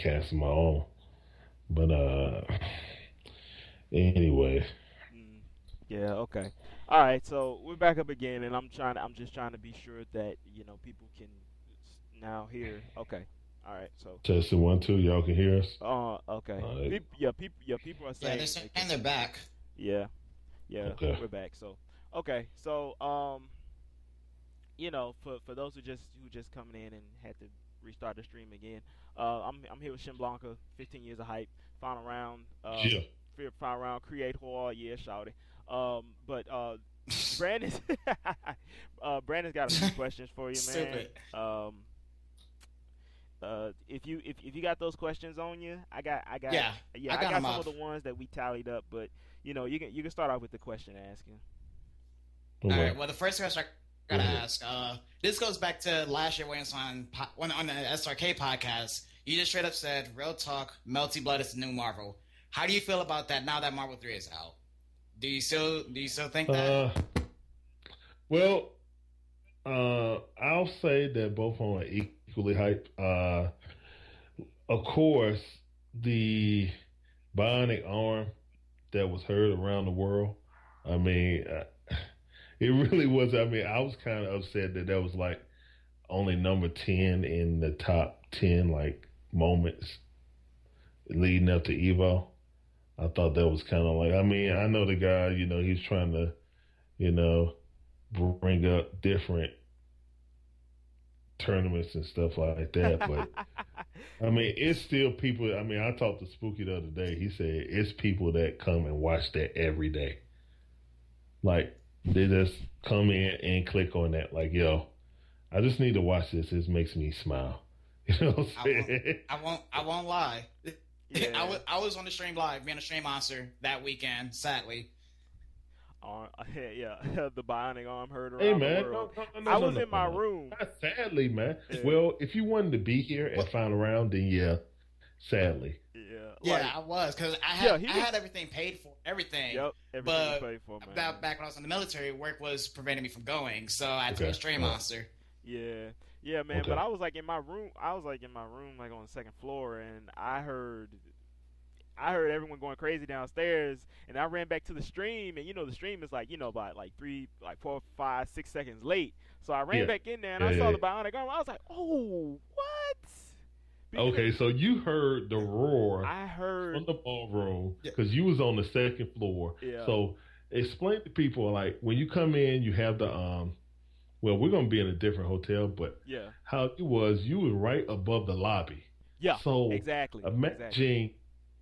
podcast of my own. But anyway. Yeah, okay. All right, so we're back up again, and I'm just trying to be sure that people can now hear. Okay, all right. So, Testing 1 2, y'all can hear us. okay. All right. People are Yeah, they're saying saying they can. they're back. Yeah, yeah, Okay. we're back. So, okay, so for those who just coming in and had to restart the stream again, I'm here with ShinBlanka, 15 years of hype, final round, Yeah. final round, create horror, yeah, shout it. But Brandon, Brandon's got a few questions for you, man. Stupid. If you got those questions on you, Yeah, I I got got them some of off. the ones that we tallied up, but you can start off with the question asking. All Okay. right. Well, the first question I gotta ask. This goes back to last year when it was on the SRK podcast. You just straight up said, "Real talk, Melty Blood is the new Marvel." How do you feel about that now that Marvel 3 is out? Do you still think that? Well, I'll say that both of them are equally hype. Of course, the bionic arm that was heard around the world. I mean, it really was. I mean, I was kind of upset that was like only number 10 in the top 10 like moments leading up to Evo. I thought that was kind of like. I mean, I know the guy. He's trying to, bring up different tournaments and stuff like that. But I mean, it's still people. I mean, I talked to Spooky the other day. He said it's people that come and watch that every day. Like they just come in and click on that. Like, yo, I just need to watch this. This makes me smile. You know what I'm saying? I won't lie. Yeah. I was on the stream live, being a stream monster that weekend. Sadly, Yeah, the bionic arm heard Hey around man, the world. no, I no, was no, in my no. room. Sadly, man. Yeah. Well, if you wanted to be here at Final Round, then yeah, sadly. Yeah, I was because I had everything paid for, everything. Yep, everything But was paid for, man. back when I was in the military, work was preventing me from going, so I had to be a Okay. stream monster. Yeah, man. Okay. But I was like in my room. Like on the second floor, and I heard everyone going crazy downstairs, and I ran back to the stream, and the stream is like about like 4, 5, 6 seconds late. So I ran Yeah. back in there, and Yeah, I saw yeah. the bionic arm. I was like, oh, what? Okay, so you heard the roar I heard. from the ballroom Yeah. because you was on the second floor. Yeah. So explain to people like when you come in, you have the Well, we're gonna be in a different hotel, but Yeah. how it was, you were right above the lobby. Yeah. So Exactly.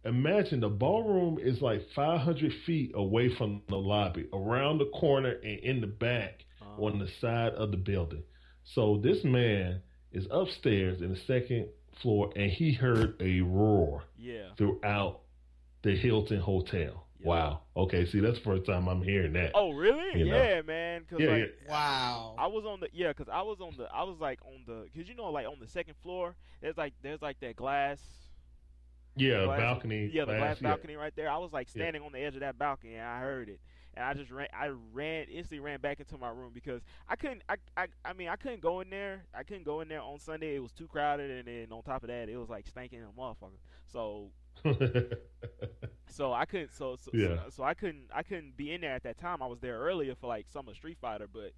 imagine the ballroom is like 500 feet away from the lobby, around the corner and in the back on the side of the building. So this man is upstairs in the second floor, and he heard a roar Yeah. throughout the Hilton Hotel. Yeah. Wow. Okay. See, that's the first time I'm hearing that. Oh, really? You know. Yeah, man. Cause Yeah, like, Wow. I was on the cause I was like on the, cause like on the second floor, there's like that glass. Yeah, glass balcony. Yeah, the glass yeah. balcony right there. I was like standing on the edge of that balcony, and I heard it, and I just instantly ran back into my room because I couldn't. I mean, I couldn't go in there. I couldn't go in there on Sunday. It was too crowded, and then on top of that, it was like stinking a motherfucker. So I couldn't. Yeah. So I couldn't be in there at that time. I was there earlier for like Summer Street Fighter, but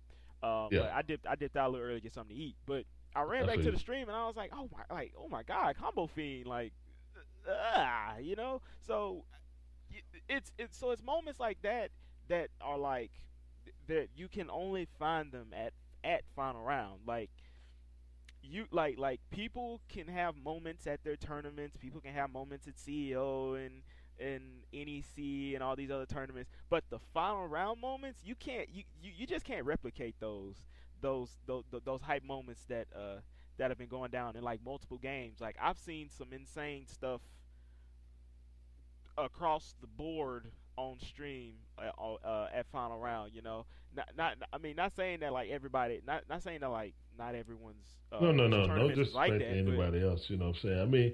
Yeah. I dipped out a little early to get something to eat. But I ran I back feel to you. the stream, and I was like, oh my god, Combo Fiend, like, So it's moments like that that are like that you can only find them at Final Round. Like you like people can have moments at their tournaments. People can have moments at CEO and NEC and all these other tournaments. But the Final Round moments, you just can't replicate those hype moments that have been going down in like multiple games. Like I've seen some insane stuff across the board on stream at Final Round. Not saying that like everybody, not saying that like not everyone's No tournaments is disrespect like to that. But anybody else. You know what I'm saying? I mean,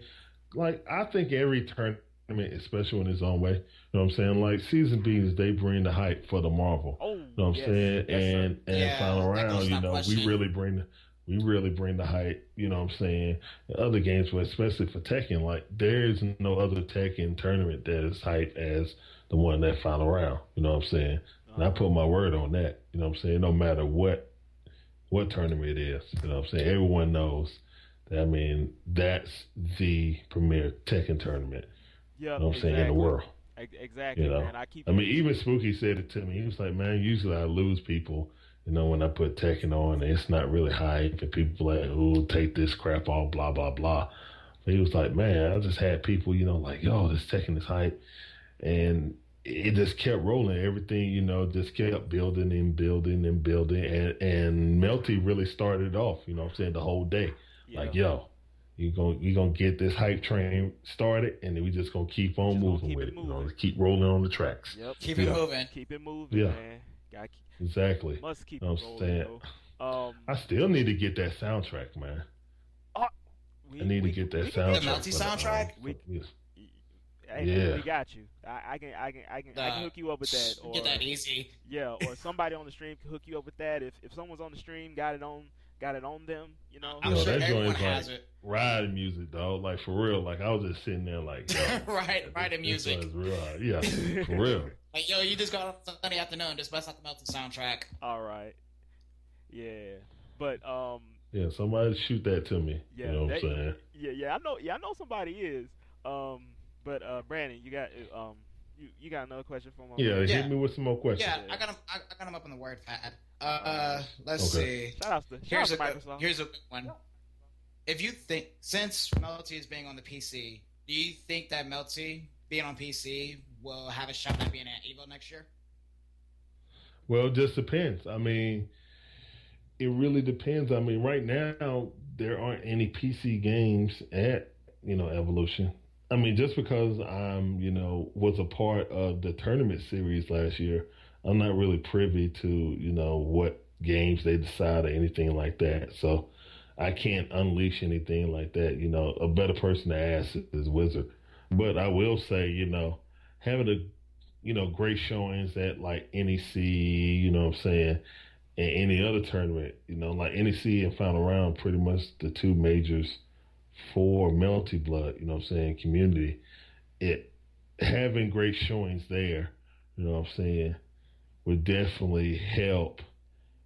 like I think every tournament is special in its own way. You know what I'm saying? Like season beats, they bring the hype for the Marvel. oh, You know what I'm yes, saying? yes, sir. And Yeah, Final that goes Round, without we question. really bring We really bring the hype, you know what I'm saying? In other games, but especially for Tekken, like there is no other Tekken tournament that is hype as the one that final round. You know what I'm saying? And I put my word on that. You know what I'm saying? No matter what tournament it is, you know what I'm saying? Everyone knows that. I mean, that's the premier Tekken tournament. Yep, You know what I'm saying? In the world. Exactly, You know, man. I mean, even Spooky said it to me. He was like, "Man, usually I lose people, you know, when I put Tekken on, and it's not really hype, and people like, oh, take this crap off, blah blah blah." But he was like, "Man, I just had people, you know, like, yo, this Tekken is hype," and it just kept rolling. Everything, you know, just kept building and building and building, and Melty really started off, you know, what I'm saying, the whole day, like, yo. You gonna get this hype train started, and then we just gonna keep on moving with it. You know, keep rolling on the tracks. Yep. Keep it moving. Keep it moving, man. Exactly. Must keep you know it rolling. I still need to get that soundtrack, man. I need to get that soundtrack. The Melty soundtrack. Hey, we got you. I can hook you up with that. Or, get that easy. Yeah, or somebody on the stream can hook you up with that. If someone's on the stream, got it on them, you know. I'm sure that everyone has it. Riding music, though. Like, for real. Like, I was just sitting there like, yo, riding music. Real, yeah, for real. Like, yo, you just got on Sunday afternoon, just bust out the Melty soundtrack. All right. Yeah. But, yeah, somebody shoot that to me. Yeah, you know what I'm saying? Yeah, I know somebody is. But Brandon, you got you got another question for me? Yeah, hit me with some more questions. Yeah, I got him up on the word pad. Let's see. Shout out to Microsoft. Here's a good one. If you think, since Melty is being on the PC, do you think that Melty being on PC will have a shot at being at Evo next year? Well, it just depends. I mean, it really depends. I mean, right now there aren't any PC games at Evolution. I mean, just because I'm was a part of the tournament series last year, I'm not really privy to what games they decide or anything like that. So I can't unleash anything like that. A better person to ask is Wizard. But I will say, having great showings at like NEC, you know what I'm saying, and any other tournament, like NEC and Final Round, pretty much the two majors for Melty Blood, you know what I'm saying, community. It having great showings there, you know what I'm saying, would definitely help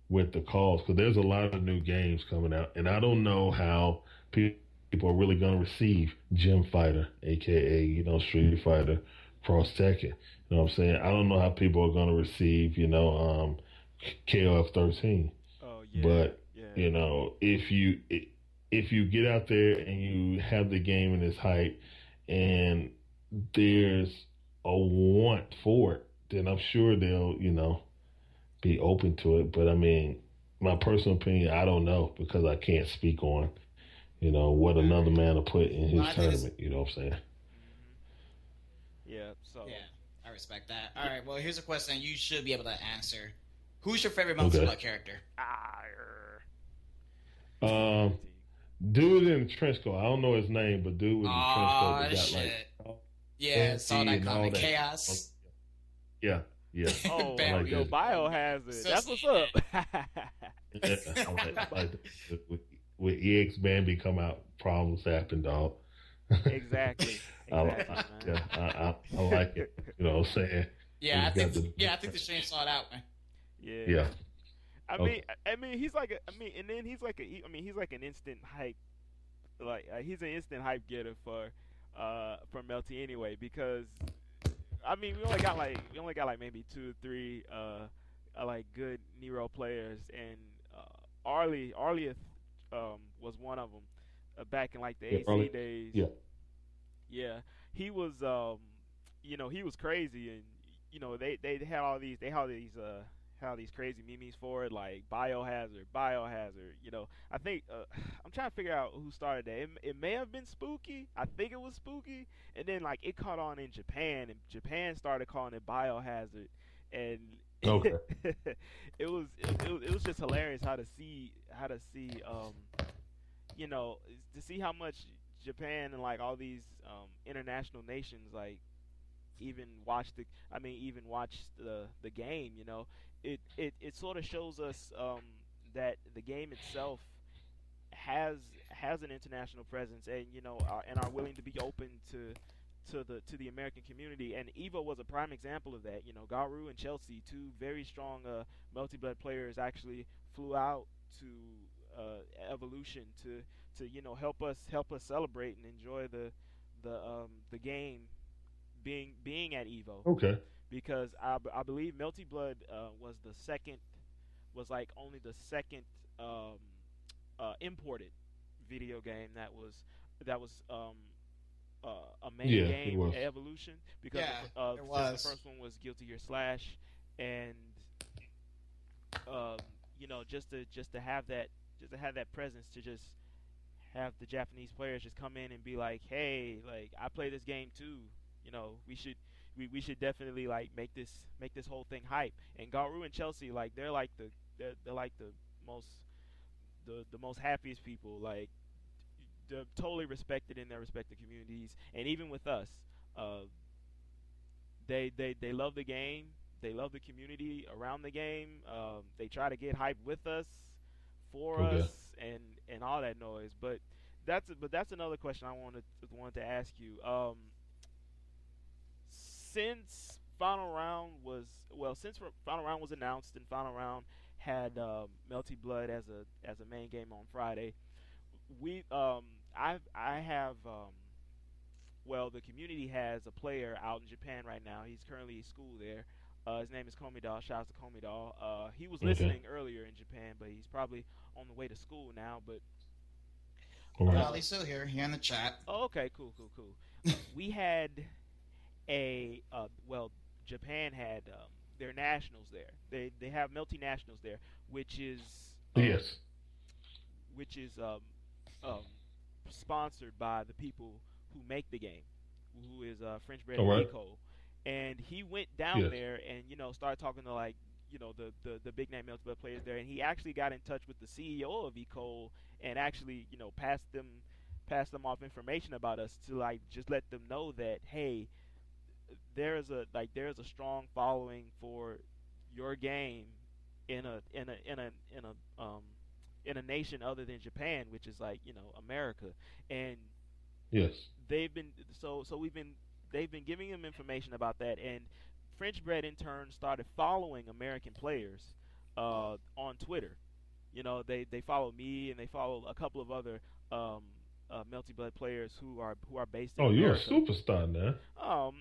with the cause, because there's a lot of new games coming out, and I don't know how people are really going to receive Gym Fighter, aka Street Fighter Cross Tekken. You know what I'm saying? I don't know how people are going to receive KOF 13. Oh yeah. But if you get out there and you have the game and it's hype, and there's a want for it, then I'm sure they'll be open to it. But I mean, my personal opinion, I don't know, because I can't speak on what another man will put in his tournament. You know what I'm saying? Yeah. So yeah, I respect that. All right. Well, here's a question you should be able to answer. Who's your favorite Melty Blood character? Dude in the trench coat. I don't know his name, but dude with the trench coat that got like. Yeah, saw that comic. Chaos. Yeah. Oh, like Biohazard. That's what's up. With EX Bambi come out, problems happen, dog. Exactly. I like it. You know what I'm saying? Yeah, I think the stream saw it out, man. Yeah. I mean, he's like he's like an instant hype. He's an instant hype getter for Melty anyway, because I mean, we only got like maybe 2 or 3 like good Nero players, and Arlieth was one of them back in like the AC days. Yeah, he was he was crazy, and they had all these crazy memes for it, like Biohazard. I think I'm trying to figure out who started that. It may have been Spooky. I think it was Spooky, and then like it caught on in Japan, and Japan started calling it Biohazard, and okay. it was just hilarious to see how much Japan and like all these international nations like even watch the game. It sort of shows us that the game itself has an international presence, and and are willing to be open to the American community. And Evo was a prime example of that. Garu and Chelsea, two very strong multi-blood players, actually flew out to Evolution to help us celebrate and enjoy the game being at Evo. Okay. Because I believe Melty Blood was like only the second um, imported video game that was a main Yeah, it game was. Evolution, because Yeah, it since was. the first one was Guilty Gear Slash, and um, just to have that presence, to just have the Japanese players just come in and be like, hey, like, I play this game too. We should definitely like make this whole thing hype. And Garu and Chelsea, like, they're like the most happiest people. Like, they're totally respected in their respective communities, and even with us, uh, they love the game. They love the community around the game. They try to get hype with us, for Okay. us, and all that noise. But that's another question I wanted to ask you. Since final round was announced, and final round had Melty Blood as a main game on Friday, we I have the community has a player out in Japan right now. He's currently in school there. His name is Komidal. Shout out to Komidal. He was Okay. listening earlier in Japan, but he's probably on the way to school now. But All right. He's still here. Here in the chat. oh, okay, cool, cool, cool. We had Japan had their nationals there. They have multinationals there, which is um, Yes. which is um, sponsored by the people who make the game, who is French bread All and right. Eco. And he went down Yes. there and started talking to, like, the big name multiplayer players there, and he actually got in touch with the CEO of Eco, and actually passed them off information about us, to like just let them know that, hey, there is a strong following for your game in a nation other than Japan, which is, like, America. And Yes. they've been so we've been they've been giving them information about that. And French Bread in turn started following American players on Twitter. They follow me, and they follow a couple of other Melty Blood players who are based in Oh, you're a America. superstar now. Oh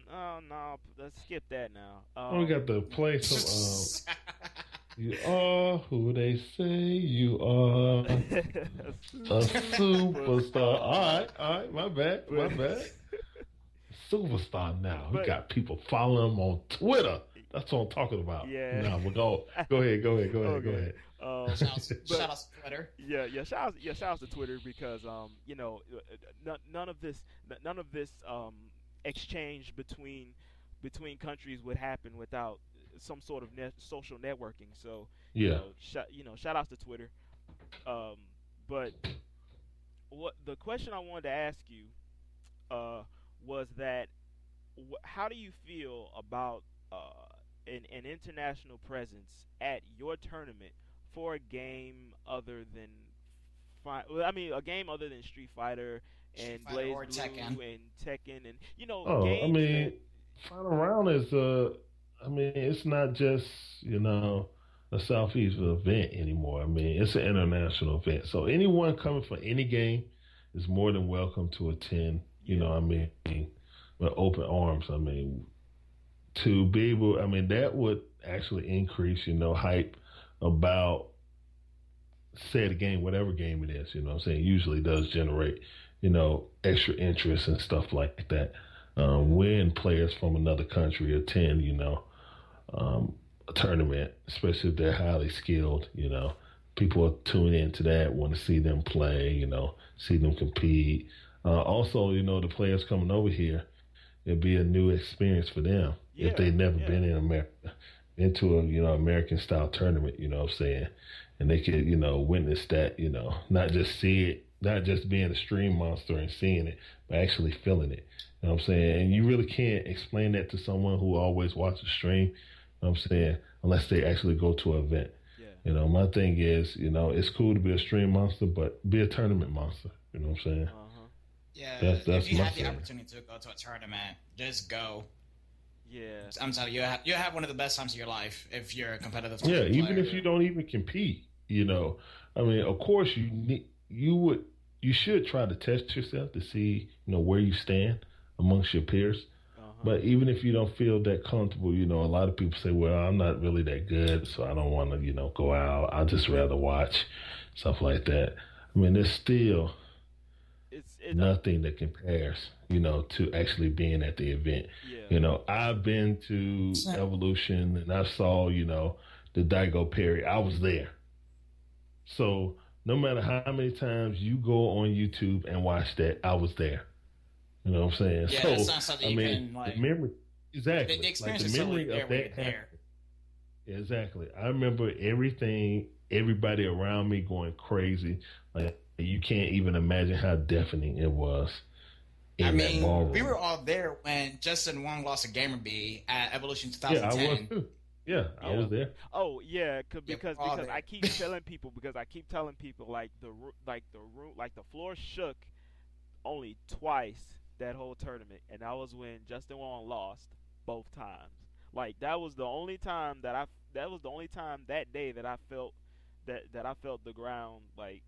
no, let's skip that now. Oh, we got to play some. You are who they say you are. A superstar. All right. My bad. Superstar now. We But- got people following him on Twitter. That's what I'm talking about. Yeah. Now we'll go ahead. Go Okay. ahead. Shout out to Twitter. Yeah. Shout out to Twitter, because none of this exchange between countries would happen without some sort of social networking. So Yeah. shout outs to Twitter. But what the question I wanted to ask you was that, how do you feel about an international presence at your tournament for a game other than a game other than Street Fighter and Street Fighter Blaze or Blue Tekken. and Tekken, and Oh, games I mean, final round is it's not just a Southeast event anymore. I mean, it's an international event, so anyone coming for any game is more than welcome to attend. I mean, with open arms. I mean, to be able, I mean, that would actually increase, hype about said game, whatever game it is. You know what I'm saying? Usually does generate, extra interest and stuff like that. When players from another country attend, a tournament, especially if they're highly skilled, people are tuning into that, want to see them play, see them compete. Also, the players coming over here, it'd be a new experience for them if they've never been in America, into a, American style tournament, what I'm saying? And they could, witness that, not just see it, not just being a stream monster and seeing it, but actually feeling it. You know what I'm saying? And you really can't explain that to someone who always watches stream, you know what I'm saying, unless they actually go to an event. Yeah. My thing is, it's cool to be a stream monster, but be a tournament monster. You know what I'm saying? Uh-huh. Yeah, if That's you my have the thing. opportunity to go to a tournament, just go. Yeah. I'm telling you, you have one of the best times of your life if you're a competitive Yeah, even player. if you don't even compete, I mean, of course you should try to test yourself to see, where you stand amongst your peers. Uh-huh. But even if you don't feel that comfortable, a lot of people say, "Well, I'm not really that good, so I don't want to, go out. I just rather watch stuff like that." I mean, there's still It's it nothing that compares, to actually being at the event. yeah. I've been to Evolution and I saw, the Daigo Perry. I was there. So no matter how many times you go on YouTube and watch that, I was there. You know what I'm saying? Yeah, that's So not something I you mean, can the like. memory The exactly. Like experience the is solely memory there of when you're that there. happening. Exactly. I remember everything, everybody around me going crazy. Like you can't even imagine how deafening it was I in that mean, we ballroom. were all there when Justin Wong lost to Gamer B at Evolution Yeah, I was 2010. too. Yeah, I Yeah. was there. Oh yeah, Yeah, because we're all I there. keep telling people like the room like the floor shook only twice that whole tournament, and that was when Justin Wong lost both times. Like that was the only time that day that I felt that I felt the ground like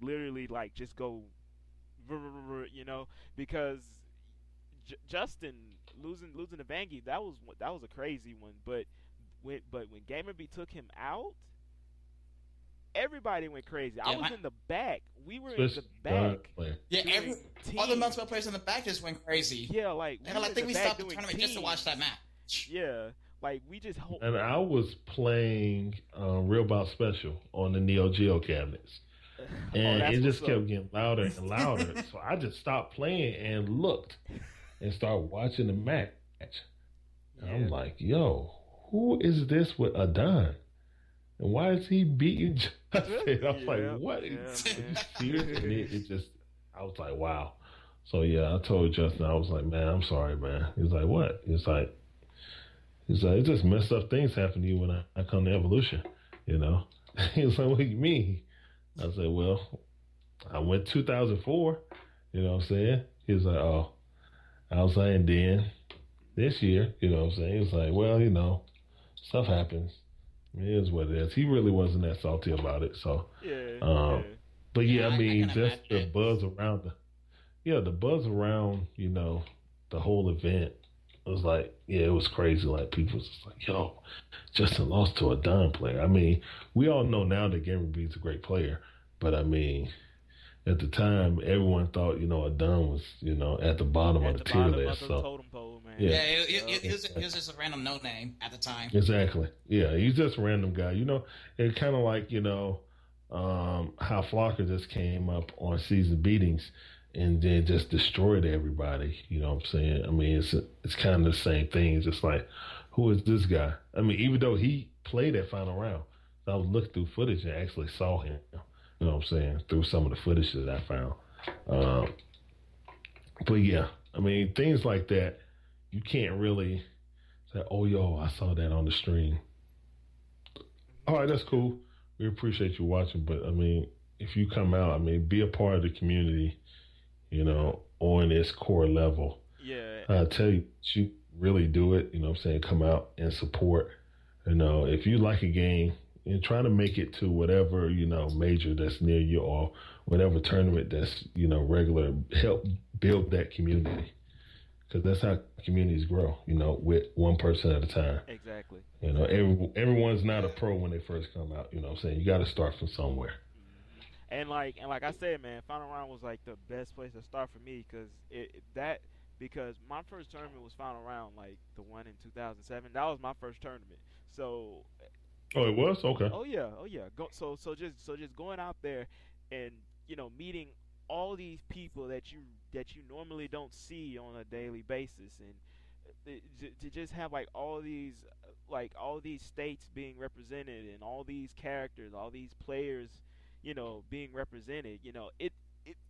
literally like just go you know because Justin losing to Vangie, that was a crazy one, but when Gamer B took him out, everybody went crazy. I Yeah, was in the back. We were in the Especially gun back player. yeah. doing All the teams. multiple players in the back just went crazy. Yeah, like we And were I in think the we back stopped the doing tournament just to watch that teams. match. Yeah, like we just And I was playing Real Bout Special on the Neo Geo cabinets. oh, And that's it what's just up. kept getting louder and louder. So I just stopped playing and looked and started watching the match. And I'm Yeah, like, yo, who is this with Adon? And why is he beating Justin? I was like, yeah, what? yeah, Are you man. serious? And it just, I was like, wow. So yeah, I told Justin, I was like, man, I'm sorry, man. He's like, what? He's like, it just messed up things happen to you when I come to Evolution, you know? He was like, what do you mean? I said, well, I went 2004, you know what I'm saying? He was like, oh. I was like, and then this year, you know what I'm saying? He was like, well, stuff happens. It is what it is. He really wasn't that salty about it. So, Yeah, um, yeah. but Yeah, yeah, I I mean, can just imagine the it. buzz around the buzz around, the whole event was like, yeah, it was crazy. Like people was just like, yo, Justin lost to a Don player. I mean, we all know now that Gamer B's a great player, but I mean, at the time, everyone thought, Adon was, at the bottom of At the the tier bottom of list. the So, totem pole, man. yeah, Yeah, Yup. he was just a random no name at the time. exactly. Yeah, he's just a random guy. It kind of like, how Flocker just came up on season beatings and then just destroyed everybody. You know what I'm saying? I mean, it's kind of the same thing. It's just like, who is this guy? I mean, even though he played that final round, I was looking through footage and actually saw him. You know what I'm saying? Through some of the footage that I found. Um, but yeah, I mean, things like that, you can't really say, oh, yo, I saw that on the stream. All right, that's cool. We appreciate you watching, but I mean, if you come out, I mean, be a part of the community, on its core level. Yeah, I tell you, you really do it. You know what I'm saying? Come out and support. If you like a game, and try to make it to whatever, major that's near you or whatever tournament that's, regular. Help build that community because that's how communities grow, with one person at a time. exactly. Everyone's not a pro when they first come out. You know what I'm saying? You got to start from somewhere. And like I said, man, final round was like the best place to start for me because my first tournament was final round, like the one in 2007. That was my first tournament. So Oh, it was? Okay. oh yeah. So just going out there and meeting all these people that you normally don't see on a daily basis, and to just have like all these states being represented and all these characters, all these players, being represented.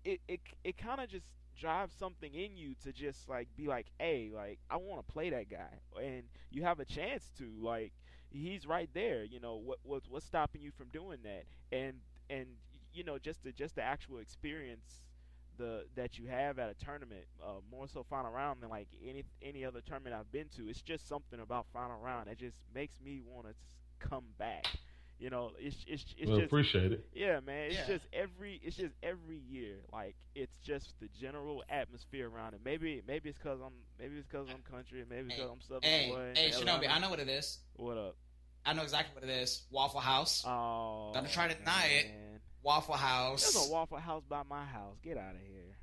It kind of just drives something in you to just like be like, hey, like I want to play that guy, and you have a chance to like he's right there. You know, what's stopping you from doing that? And you know, just the actual experience that you have at a tournament, more so final round than like any other tournament I've been to. It's just something about final round that just makes me want to come back. You know, it's Well, just appreciate it. yeah, man. Yeah. It's just every year. Like it's just the general atmosphere around it. Maybe it's cause I'm country. Maybe it's Hey, cause I'm Southern hey, boy. hey, in Shinobi, Atlanta. I know what it is. What up? I know exactly what it is. Waffle House. Oh, Don't try to deny it. man. Waffle There's House. a Waffle House by my house. Get out of here.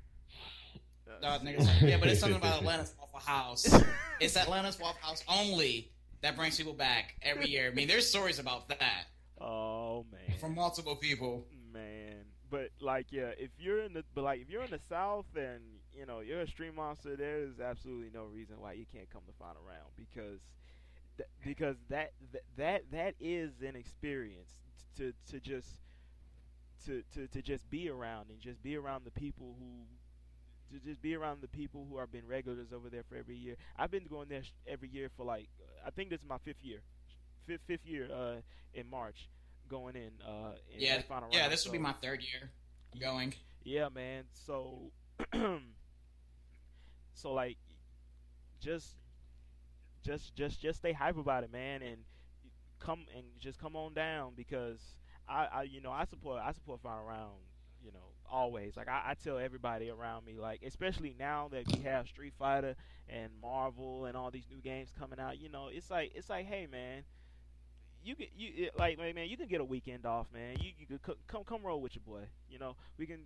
Niggas, yeah, but it's something about Atlanta's Waffle House. It's Atlanta's Waffle House only that brings people back every year. I mean, there's stories about that Oh man. from multiple people. Man, but like, yeah, if you're in the South and you know you're a street monster, there is absolutely no reason why you can't come to final round because that is an experience to just to just be around and just be around the people who. To just be around the people who have been regulars over there for every year. I've been going there every year for like I think this is my fifth year in March going in Yeah, that final yeah, round. this will be my third year going. Yeah, man. So so like just just stay hype about it, man, and come on down because I you know I support final round, you know, always. Like I tell everybody around me, like especially now that we have Street Fighter and Marvel and all these new games coming out, you know, it's like hey man, like man, you can get a weekend off, man. You could come roll with your boy. You know, we can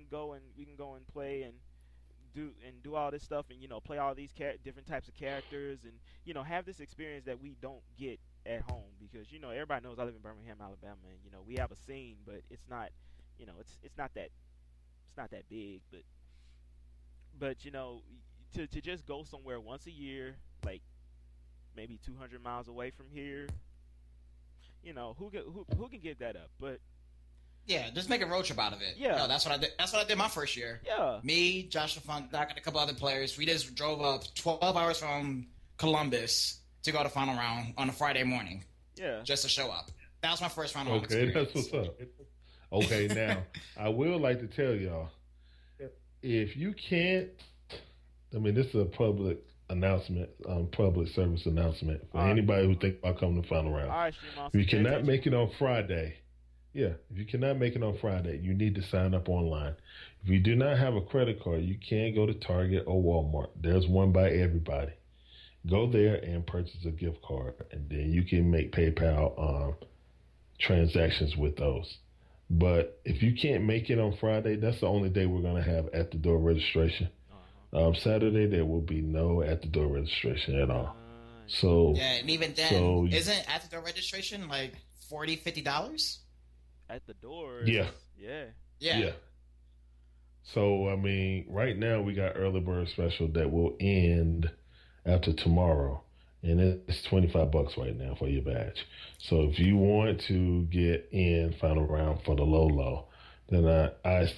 go and play and do all this stuff and you know play all these different types of characters and you know have this experience that we don't get at home because you know everybody knows I live in Birmingham, Alabama, and you know we have a scene, but it's not, you know, it's not that big, but you know to just go somewhere once a year, like maybe 200 miles away from here, you know who can give that up? But Yeah, just make a road trip out of it. Yeah. No, that's what I did. That's what I did my first year. yeah, Me, Josh Funk, Doc, and a couple other players. We just drove up 12 hours from Columbus to go to final round on a Friday morning yeah, just to show up. That was my first final round Okay, experience. that's what's up. Okay, now I will like to tell y'all if you can't. I mean, this is a public announcement, public service announcement for anybody who think about coming to final round. all right, Stream If Monster, you pay cannot attention. make it on Friday, yeah, if you cannot make it on Friday, you need to sign up online. If you do not have a credit card, you can go to Target or Walmart. There's one by everybody. Go there and purchase a gift card, and then you can make PayPal transactions with those. But if you can't make it on Friday, that's the only day we're going to have at the door registration. Saturday, there will be no at the door registration at all. So, Yeah, and even then, So- isn't at the door registration like $40, $50? At the door. Yeah. Yeah. Yeah. So, I mean, right now we got early bird special that will end after tomorrow. And it's $25 right now for your badge. So if you want to get in final round for the low, then I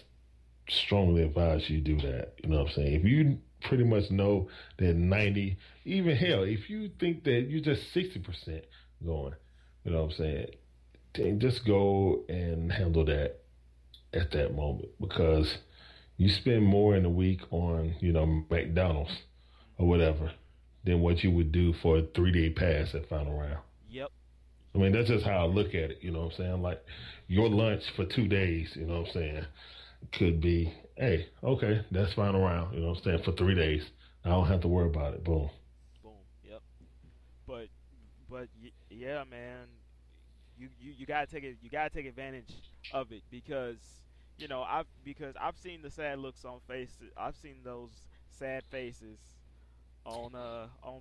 strongly advise you do that. You know what I'm saying? If you pretty much know that 90, even hell, if you think that you're just 60% going, you know what I'm saying? Then just go and handle that at that moment because you spend more in a week on, you know, McDonald's or whatever than what you would do for a 3-day pass at final round. Yep. I mean, that's just how I look at it, you know what I'm saying? Like, your lunch for 2 days, you know what I'm saying, could be, hey, okay, that's final round, you know what I'm saying, for 3 days. I don't have to worry about it. Boom. Boom. Yep. But yeah, man, you gotta take it. You gotta take advantage of it because you know I've seen the sad looks on faces. I've seen those sad faces on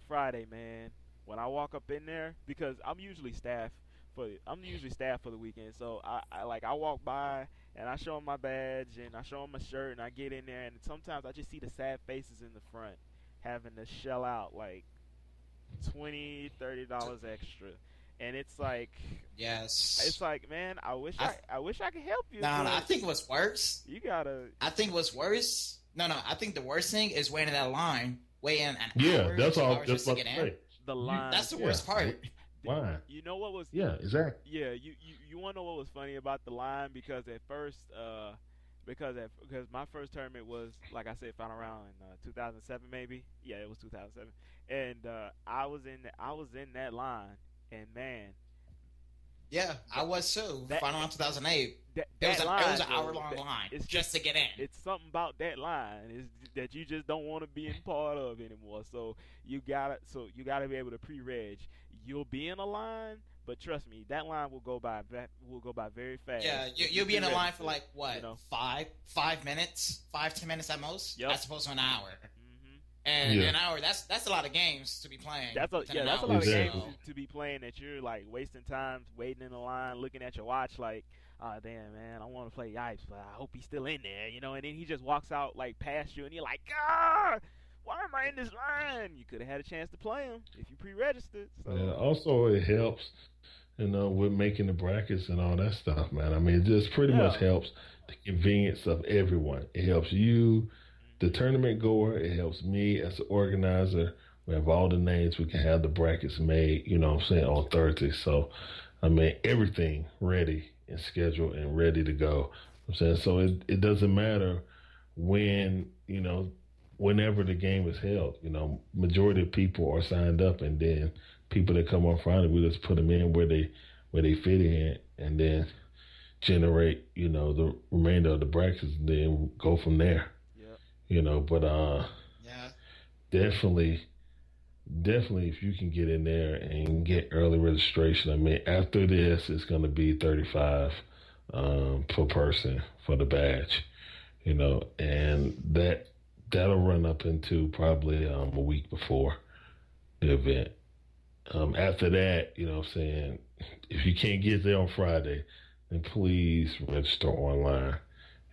Friday, man. When I walk up in there because I'm usually staff for the weekend. So I walk by and I show them my badge and I show them my shirt and I get in there and sometimes I just see the sad faces in the front having to shell out like $20-$30 extra, and it's like Yes. man, I wish I could help you. No, but I think what's worse. you gotta. I think what's worse. No, I think the worst thing is waiting in that line, waiting an Yeah, hour, that's 2 all. hours That's just to what get I'm in. saying. The line. That's the worst part. line. You know what was? Yeah, exactly. Yeah, you want to know what was funny about the line? Because at first, because my first tournament was, like I said, final round in 2007 maybe. Yeah, it was 2007, and I was in that line, and man, Yeah, I was too. Final round 2008. It was line, an hour-long line just to get in. It's something about that line is that you just don't want to be in part of anymore. So you gotta be able to pre-reg. You'll be in a line, but trust me, that line will go by very fast. Yeah, you'll be in a line for like what, 5 minutes, 5-10 minutes at most, as opposed to an hour. And an hour, that's a lot of games to be playing. That's a lot of games to be playing that you're like wasting time waiting in the line, looking at your watch like, oh damn man, I want to play Yipes, but I hope he's still in there, and then he just walks out like past you, and you're like, ah, why am I in this line? You could have had a chance to play him if you pre-registered. So. Yeah, also it helps, with making the brackets and all that stuff, man. I mean, it just pretty much helps the convenience of everyone. It helps you, the tournament goer. It helps me as an organizer. We have all the names. We can have the brackets made, on Thursday. So, I mean, everything ready and scheduled and ready to go. So it doesn't matter when, whenever the game is held. Majority of people are signed up, and then people that come on Friday, we just put them in where they fit in, and then generate, the remainder of the brackets, and then go from there. But definitely if you can get in there and get early registration. I mean, after this, it's going to be $35 per person for the badge, and that'll run up into probably a week before the event. After that, if you can't get there on Friday, then please register online,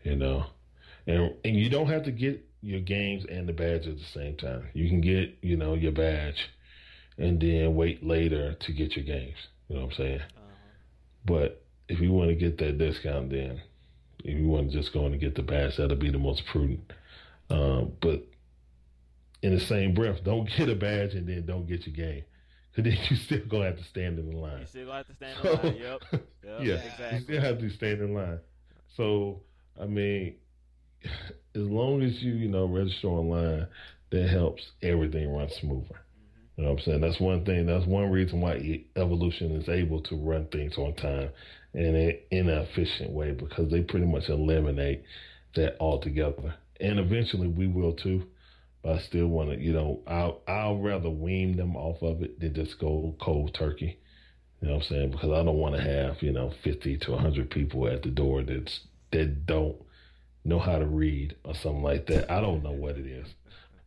And you don't have to get your games and the badge at the same time. You can get, your badge and then wait later to get your games. You know what I'm saying? But if you want to get that discount, then if you want to just go in and get the badge, that'll be the most prudent. But in the same breath, don't get a badge and then don't get your game. Because then you still going to have to stand in the line. You still going to have to stand in line, yep. Yeah, exactly. You still have to stand in line. So, I mean, as long as you, register online, that helps everything run smoother. You know what I'm saying? That's one thing. That's one reason why Evolution is able to run things on time and in an efficient way, because they pretty much eliminate that altogether. And eventually we will too. But I still want to, I'll rather wean them off of it than just go cold turkey. You know what I'm saying? Because I don't want to have, 50 to 100 people at the door that don't know how to read or something like that. I don't know what it is.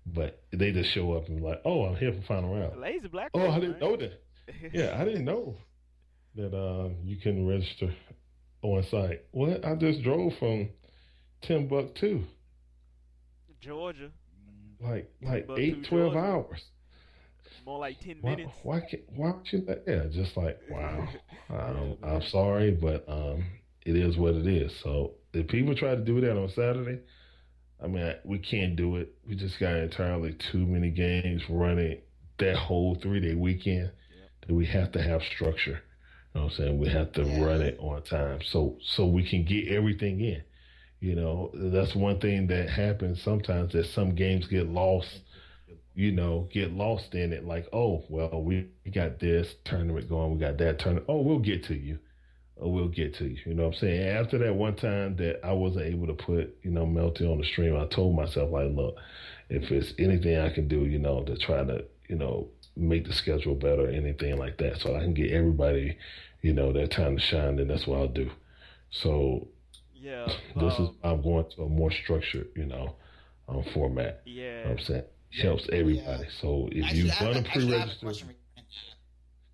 But they just show up and be like, oh, I'm here for final round. Lazy black. Oh, I didn't know that. Yeah, I didn't know that you can register on site. What? I just drove from Timbuktu. Georgia. Like 12 hours. More like 10 minutes. Why don't you? Yeah, just like, wow. I'm sorry, but it is what it is. So if people try to do that on Saturday, I mean, we can't do it. We just got entirely too many games running that whole 3-day weekend that we have to have structure. You know what I'm saying? We have to run it on time so we can get everything in. That's one thing that happens sometimes, that some games get lost, get lost in it. Like, oh, well, we got this tournament going. We got that tournament. Oh, we'll get to you. We'll get to you. You know what I'm saying? After that one time that I wasn't able to put, Melty on the stream, I told myself, like, look, if it's anything I can do, to try to, make the schedule better or anything like that, so I can get everybody, their time to shine, then that's what I'll do. So this is, I'm going to a more structured, format. Yeah. You know what I'm saying? It helps everybody. Yeah. So if you've done a pre-register.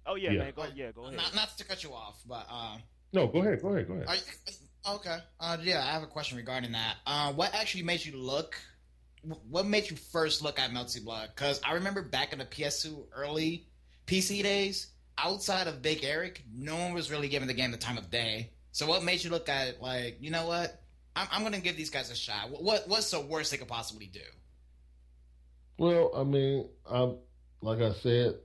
Oh yeah, man. Go ahead. Not to cut you off, but no, go ahead. Okay. Yeah, I have a question regarding that. What actually made you look? What made you first look at Melty Blood? Because I remember back in the PS2 early PC days, outside of Big Eric, no one was really giving the game the time of day. So what made you look at it like, you know what? I'm going to give these guys a shot. What's the worst they could possibly do? Well, I mean, like I said,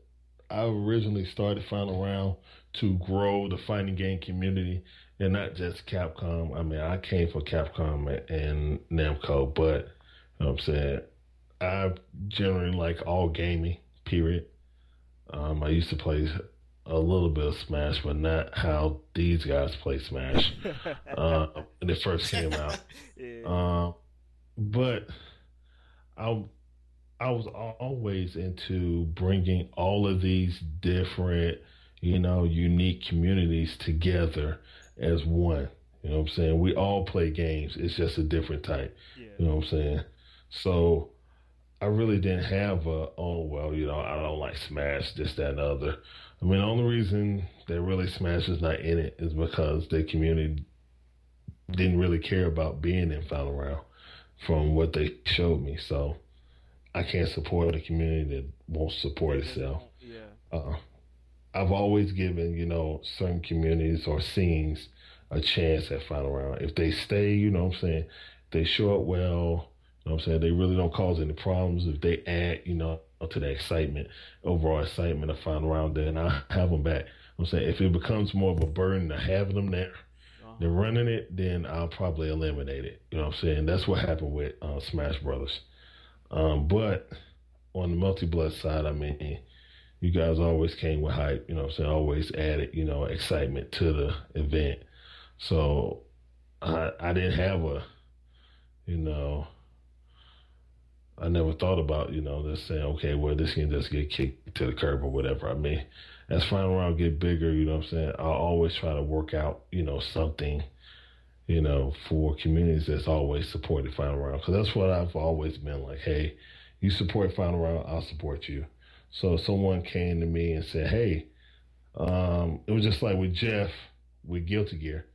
I originally started Final Round to grow the fighting game community and not just Capcom. I mean, I came from Capcom and Namco, but you know what I'm saying, I generally like all gaming, period. I used to play a little bit of Smash, but not how these guys play Smash when it first came out. Yeah. Um, but I I was always into bringing all of these different, unique communities together as one. You know what I'm saying? We all play games. It's just a different type. Yeah. You know what I'm saying? So I really didn't have oh, well, I don't like Smash, this, that, and the other. I mean, the only reason that really Smash is not in it is because the community didn't really care about being in Final Round from what they showed me. So I can't support a community that won't support They just itself. won't. Yeah. Uh, I've always given, certain communities or scenes a chance at Final Round. If they stay, what I'm saying, they show up well, what I'm saying, they really don't cause any problems. If they add, to the excitement, overall excitement of Final Round, then I have them back. I'm saying if it becomes more of a burden to having them there than Uh-huh. running it, then I'll probably eliminate it. You know what I'm saying? That's what happened with Smash Brothers. But on the multi blood side, I mean, you guys always came with hype, you know what I'm saying? Always added, excitement to the event. So I didn't have you know, I never thought about, just saying, okay, well, this can just get kicked to the curb or whatever. I mean, as final round get bigger, you know what I'm saying? I'll always try to work out, something, for communities that's always supported final round. Because that's what I've always been like, hey, you support final round, I'll support you. So if someone came to me and said, hey, it was just like with Jeff with Guilty Gear.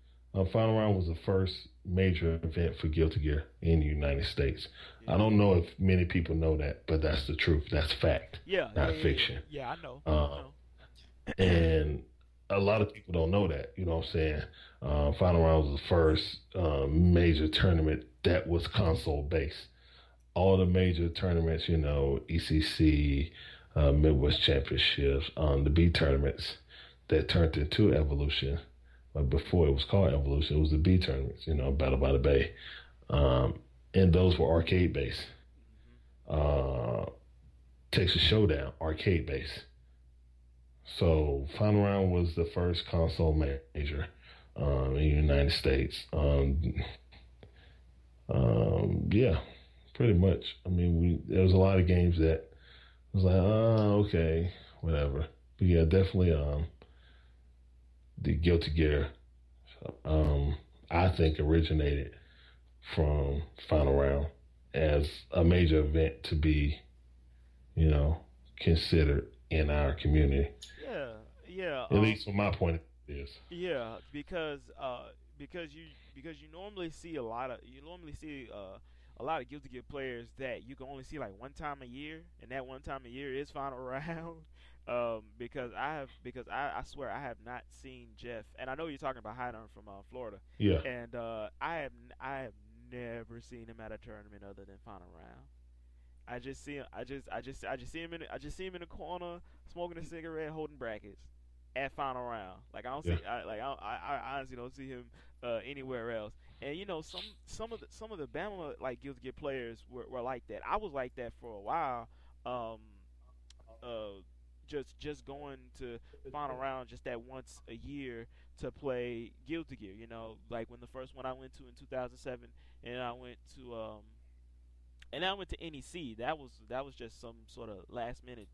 Final Round was the first major event for Guilty Gear in the United States. I Yeah. don't know if many people know that, but that's the truth. That's fact, Yeah. Yeah. not Yeah. Yeah. fiction. Yeah. I know. I Uh, know. and a lot of people don't know that. You know what I'm saying? Final Round was the first major tournament that was console based. All the major tournaments, ECC, Midwest Championships, the B tournaments that turned into Evolution. But before it was called Evolution, it was the B tournaments, Battle by the Bay. Um, and those were arcade based. Hmm. Uh, Texas Showdown, arcade based. So Final Round was the first console major in the United States. Yeah, pretty much. I mean, there was a lot of games that was like, oh, okay, whatever. But yeah, definitely the Guilty Gear, um, I think originated from Final Round as a major event to be, you know, considered in our community. Yeah. Yeah. At least from my point of view, it is. Yeah, because you normally see a lot of Guilty Gear players that you can only see like one time a year, and that one time a year is final round. Because I swear I have not seen Jeff, and I know you're talking about Highland from Florida, Yeah, and I have never seen him at a tournament other than final round. I just see him. I just see him in the corner smoking a cigarette, holding brackets at final round. Like I don't yeah. see. I honestly don't see him anywhere else. And some of the Bama like Guilty Gear players were like that. I was like that for a while. Um, uh, just going to final round just that once a year to play Guilty Gear. Like when the first one I went to in 2007, and I went to NEC. That was just some sort of last minute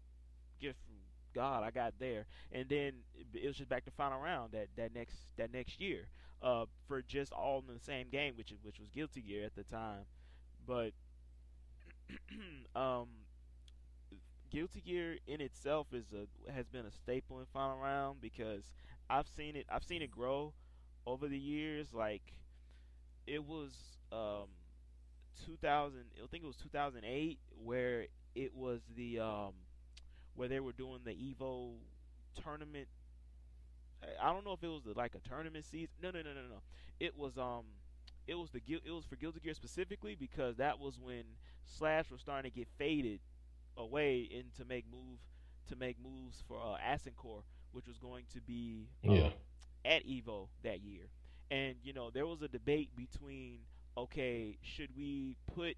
gift from God I got there, and then it was just back to final round that next year, for just all in the same game, which was Guilty Gear at the time, but um, Guilty Gear in itself has been a staple in final round because I've seen it grow over the years. Like it was um 2000, I think it was 2008 where it was where they were doing the Evo tournament. I don't know if it was like a tournament season. No, no, no, no, no. It was it was for Guilty Gear specifically because that was when Slash was starting to get faded away and to make move to make moves for Asincore, which was going to be Yeah. at Evo that year. And there was a debate between, okay, should we put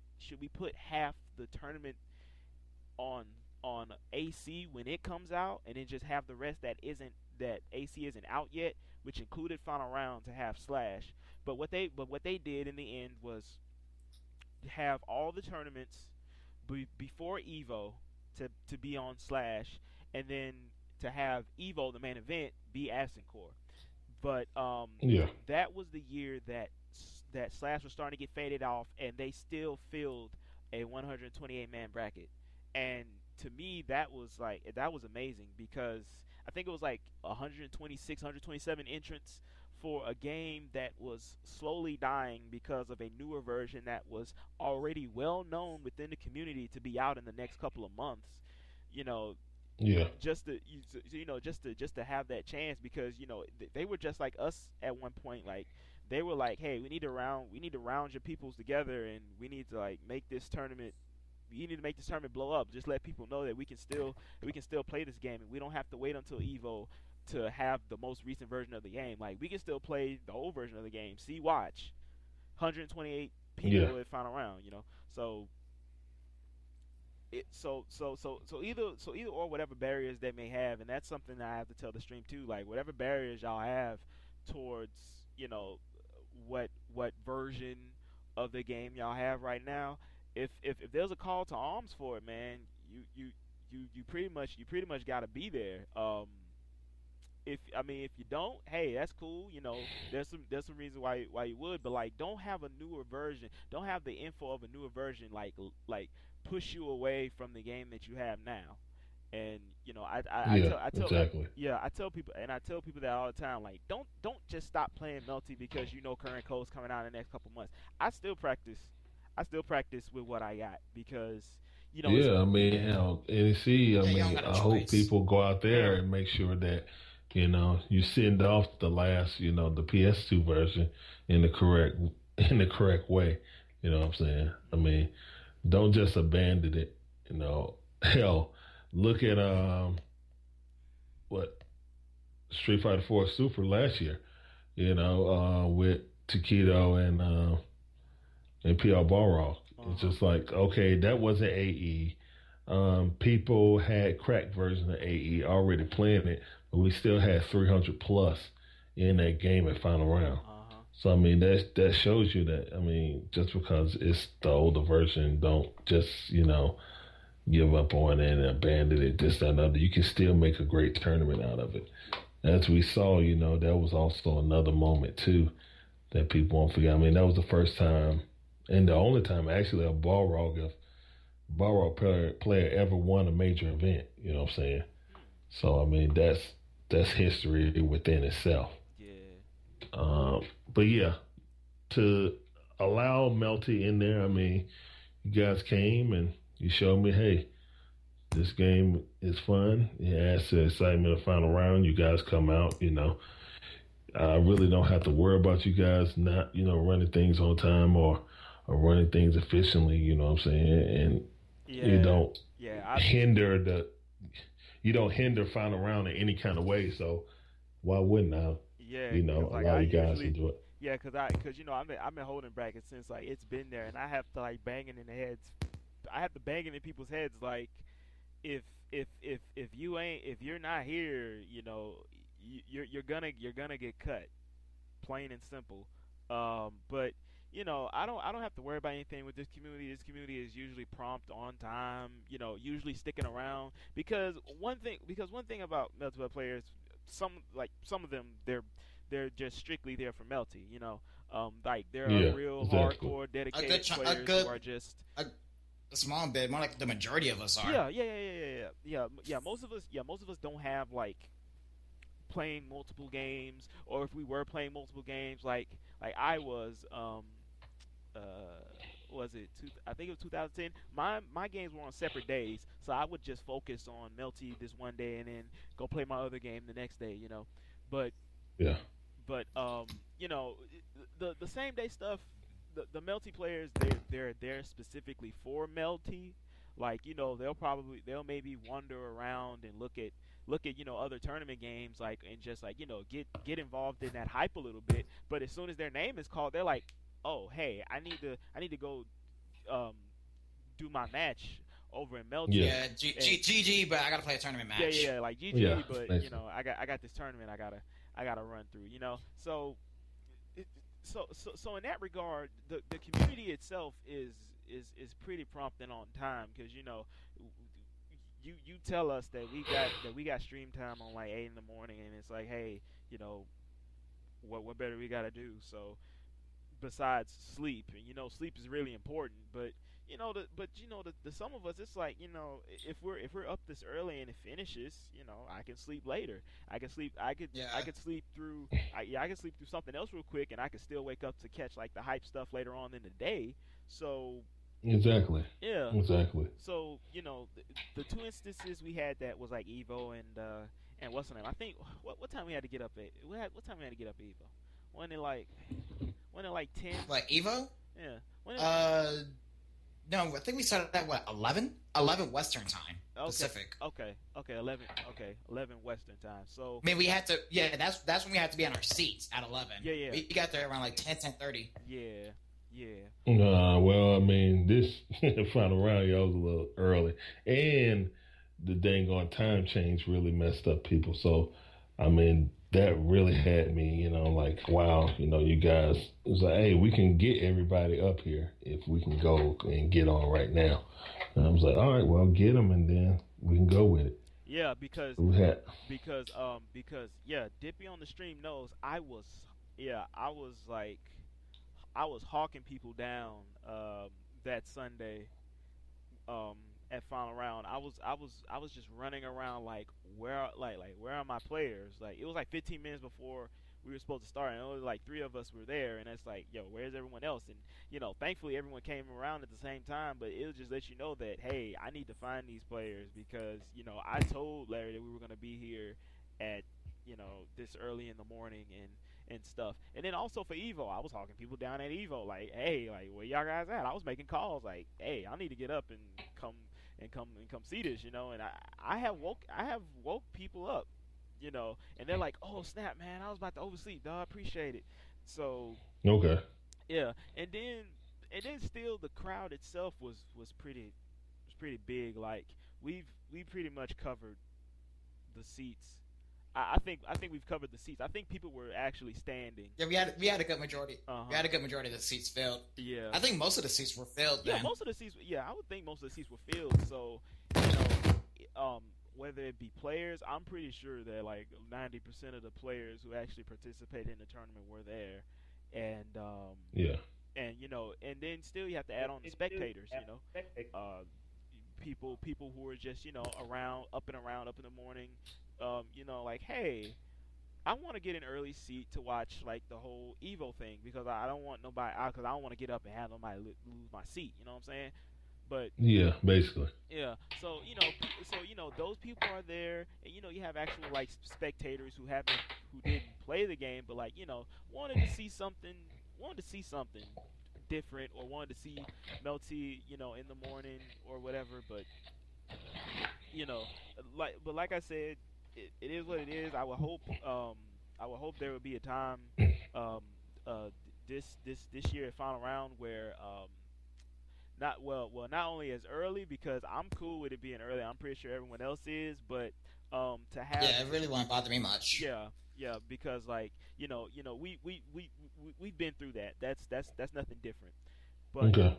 half the tournament on AC when it comes out, and then just have the rest that AC isn't out yet, which included final round, to have Slash. But what they did in the end was have all the tournaments before Evo to be on Slash, and then to have Evo, the main event, be Core. But Yeah. that was the year that Slash was starting to get faded off, and they still filled a 128 man bracket. And to me, that was amazing, because I think it was like 126, 127 entrants for a game that was slowly dying because of a newer version that was already well known within the community to be out in the next couple of months. You know, Yeah. just to have that chance, because they were just like us at one point. Like, they were like, hey, we need to round your peoples together, and we need to make this tournament blow up. Just let people know that we can still play this game, and we don't have to wait until Evo to have the most recent version of the game. Like, we can still play the old version of the game. See, watch, 128 Yeah. people at final round. So either or, whatever barriers they may have, and that's something that I have to tell the stream too. Like, whatever barriers y'all have towards what version of the game y'all have right now, if there's a call to arms for it, man, you pretty much got to be there. If you don't, hey, that's cool. There's some reason why you would, but like, don't have a newer version. Don't have the info of a newer version like push you away from the game that you have now. And Yeah. Exactly. I tell people that all the time. Like, don't just stop playing Melty because current code's coming out in the next couple months. I still practice. I still practice with what I got, because it's Yeah. I mean, hell, NEC. I Yeah, you don't mean, got a I hope choice. people go out there yeah. and make sure that you send off the last, the PS2 version in the correct way. You know what I'm saying? I mean, don't just abandon it. Hell, look at what Street Fighter 4 Super last year. With Taquito and PR Balrog. It's Uh-huh. just like, okay, that wasn't AE. People had cracked versions of AE already playing it, but we still had 300 plus in that game at final round. Uh-huh. So I mean, that shows you that, I mean, just because it's the older version, don't just give up on it and abandon it. This that, and other. You can still make a great tournament out of it. As we saw, that was also another moment too that people won't forget. I mean, that was the first time and the only time actually a Balrog player ever won a major event. You know what I'm saying? So I mean, that's history within itself. Yeah. Um, but yeah, to allow Melty in there, I mean, you guys came and you showed me, hey, this game is fun. It adds to the excitement of final round. You guys come out. I really don't have to worry about you guys not, running things on time or running things efficiently. You know what I'm saying? And you Yeah. don't Yeah. hinder you don't hinder final round in any kind of way. So why wouldn't I, Yeah, because like allow I you guys to usually, do it? yeah, because I've been holding brackets since like it's been there, and I have to like bang it in the heads. I have to bang it in people's heads, like, if if you're not here, you're gonna get cut, plain and simple. But I don't have to worry about anything with this community. This community is usually prompt, on time. Usually sticking around, because one thing about multiplayer players, some of them, they're just strictly there for Melty. Like, there are Yeah, real exactly. hardcore A good, dedicated a players who good, are just. a, a small bit, more like the majority of us are. Yeah. Most of us don't have like playing multiple games, or if we were playing multiple games, like I uh was it I think it was 2010. My games were on separate days, so I would just focus on Melty this one day, and then go play my other game the next day. But Yeah, but the same day stuff, the Melty players, they're there specifically for Melty. Like, they'll maybe wander around and look at other tournament games, like, and just like get involved in that hype a little bit. But as soon as their name is called, they're like, oh, hey, I need to go um do my match over in Melty. Yeah. Yeah, GG, but I gotta play a tournament match. Yeah, like GG, Yeah, but basically. I got this tournament I gotta run through. So so in that regard, the community itself is pretty prompt and on time, because you tell us that we got stream time on like 8 in the morning, and it's like, hey, you know what better we gotta do? So besides sleep, and sleep is really important, but the some of us, it's like, if we're up this early and it finishes, I can sleep later. I could sleep through I can sleep through something else real quick, and I could still wake up to catch like the hype stuff later on in the day. So Exactly. yeah. Exactly. So the two instances we had, that was like Evo and what's the name? I think what time we had to get up at? What time we had to get up at Evo? When it like 10? Like Evo? Yeah. No, I think we started at what, 11? 11 Western time, Pacific. Okay. 11. Okay, 11 Western time. So I mean, we had to. Yeah, that's when we had to be on our seats at 11. Yeah. We got there around like 10:30. Yeah. Well, I mean, this final round, y'all was a little early, and the dang on time change really messed up people. So, I mean, that really had me, like, wow, you guys. It was like, hey, we can get everybody up here if we can go and get on right now. And I was like, all right, well, get them, and then we can go with it. Yeah, because Dippy on the stream knows I was hawking people down that Sunday at final round. I was just running around like, where are my players? Like, it was like 15 minutes before we were supposed to start, and only like 3 of us were there, and it's like, yo, where's everyone else? And thankfully everyone came around at the same time, but it'll just let you know that, hey, I need to find these players, because I told Larry that we were going to be here at this early in the morning and stuff. And then also for Evo, I was talking people down at Evo, like, hey, like, where y'all guys at? I was making calls like, hey, I need to get up and come see this, and I have woke people up, and they're like, oh snap, man, I was about to oversleep, dog, appreciate it. So Okay. yeah, and then still the crowd itself was pretty big. Like, we pretty much covered the seats. I think we've covered the seats. I think people were actually standing. Yeah, we had a good majority. We had a good majority of the seats filled. Yeah, I think most of the seats were filled. Yeah, then. most of the seats. Yeah, I would think most of the seats were filled. So, whether it be players, I'm pretty sure that like 90% of the players who actually participated in the tournament were there, and Yeah. and then still you have to add on the spectators. People who are just around, up in the morning, like, hey, I want to get an early seat to watch like the whole Evo thing, because I don't want nobody, because I don't want to get up and have nobody lose my seat. You know what I'm saying? But Yeah, basically. yeah, so those people are there, and you have actual like spectators who didn't play the game, but like wanted to see something different, or wanted to see Melty in the morning or whatever. But like I said, it is what it is. I would hope there would be a time this year at final round where not only as early, because I'm cool with it being early. I'm pretty sure everyone else is, but to have, yeah, it really won't bother me much. Yeah, because like we've been through that. That's nothing different. But Okay.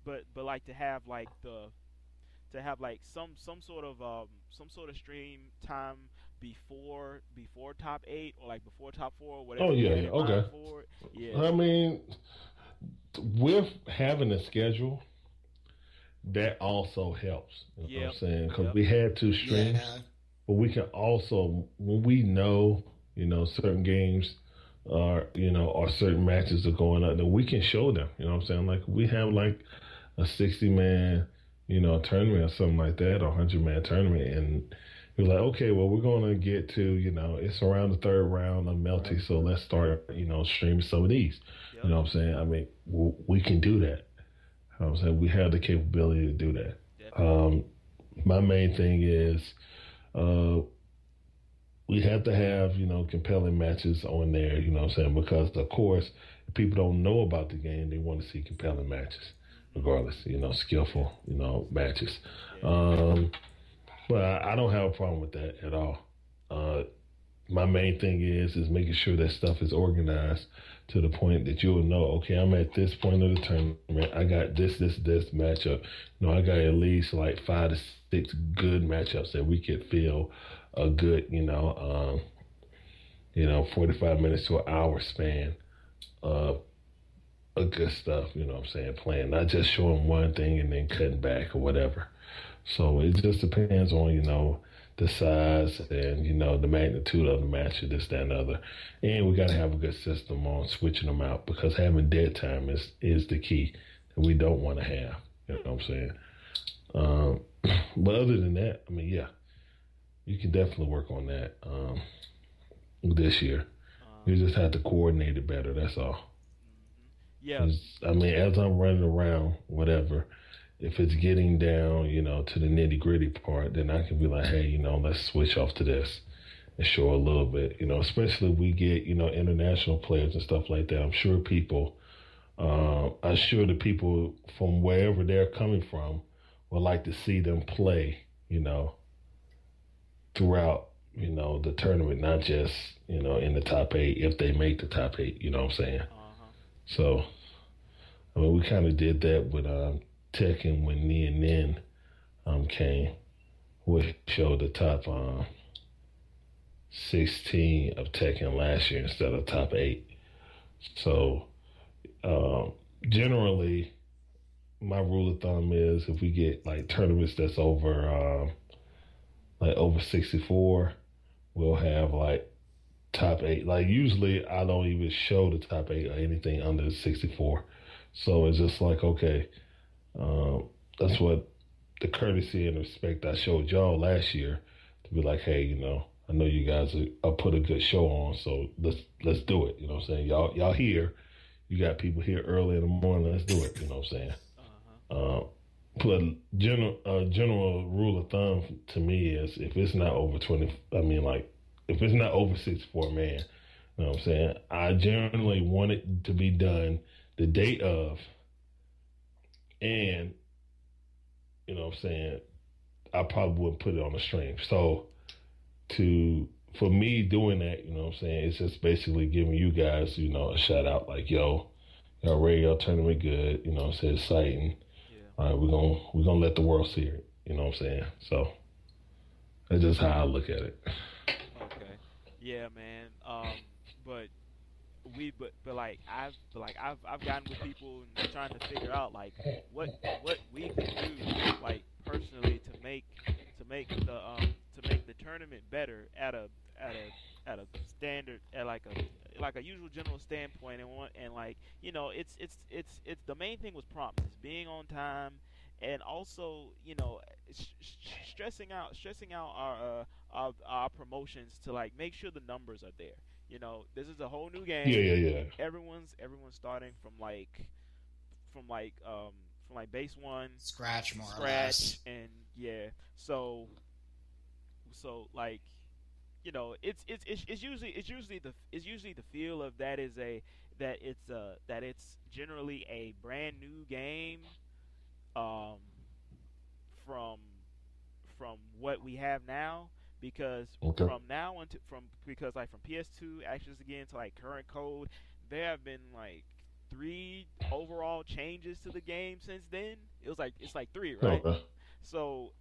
but like to have like some sort of stream time before top 8, or like before top 4, or whatever. Oh, yeah, you had in mind okay. for it. Yeah. I mean, with having a schedule, that also helps. You know what I'm saying? Because we had 2 streams, but we can also, when we know, certain games are, or certain matches are going up, then we can show them. You know what I'm saying? Like, we have like a 60-man, tournament or something like that, or 100-man tournament, and we're like, okay, well, we're going to get to, it's around the 3rd round of Melty, so let's start, streaming some of these. Yep. You know what I'm saying? I mean, we can do that. I'm saying we have the capability to do that. Definitely. Um, my main thing is uh, we have to have compelling matches on there. You know what I'm saying? Because of course, if people don't know about the game, they want to see compelling matches, Mhm. regardless. Yeah. Skillful matches. Yeah. Um, but I don't have a problem with that at all. Uh, my main thing is making sure that stuff is organized to the point that you'll know, okay, I'm at this point of the tournament. I got this matchup. I got at least like 5 to 6 good matchups that we could feel a good, 45 minutes to an hour span of good stuff, what I'm saying, playing. Not just showing one thing and then cutting back or whatever. So it just depends on, the size and, the magnitude of the match or this, that, and the other. And we got to have a good system on switching them out because having dead time is the key that we don't want to have. You know what I'm saying? Um, but other than that, I mean, yeah, you can definitely work on that this year. You Uh-huh. just have to coordinate it better. That's all. Mhm. Yeah. 'Cause, I mean, as I'm running around, whatever, if it's getting down, to the nitty gritty part, then I can be like, hey, let's switch off to this and show a little bit, especially if we get, international players and stuff like that. I'm sure the people from wherever they're coming from would like to see them play, throughout, the tournament, not just, in the top eight if they make the top eight, you know what I'm saying? Uh-huh. So, I mean, we kind of did that with Tekken when Nia and Nin came. We showed the top 16 of Tekken last year instead of top eight. So, um, generally, my rule of thumb is if we get like tournaments that's over 64, we'll have like top eight. Like usually, I don't even show the top eight or anything under 64. So it's just like okay, um, that's what the courtesy and respect I showed y'all last year to be like, hey, I know you guys are put a good show on, so let's do it. You know what I'm saying? Y'all here, you got people here early in the morning. Let's do it. You know what I'm saying? Uh-huh. Uh, but general rule of thumb to me is if it's not over 20, I mean like if it's not over 64 man, you know what I'm saying? I generally want it to be done the day of, and you know what I'm saying, I probably wouldn't put it on the stream. So to for me doing that, you know what I'm saying, it's just basically giving you guys, a shout out like, yo, y'all radio tournament good, you know what I'm saying, exciting. Yeah. All right, we're gonna let the world see it, you know what I'm saying? So that's just how I look at it. Okay. Yeah, man. But I've gotten with people and trying to figure out like what we can do like personally to make the tournament better at a at a standard at like a usual general standpoint and like it's the main thing was promptness, being on time, and also stressing out our promotions to like make sure the numbers are there. This is a whole new Yeah, game. yeah, yeah. Everyone's starting from like um from like base one, Scratch more or scratch, less. and yeah. So like it's usually the feel of that is a that it's generally a brand new game um from what we have now, because Okay. from PS2 actions again to like current code, there have been like three overall changes to the game since then. It's like three, right? Okay. So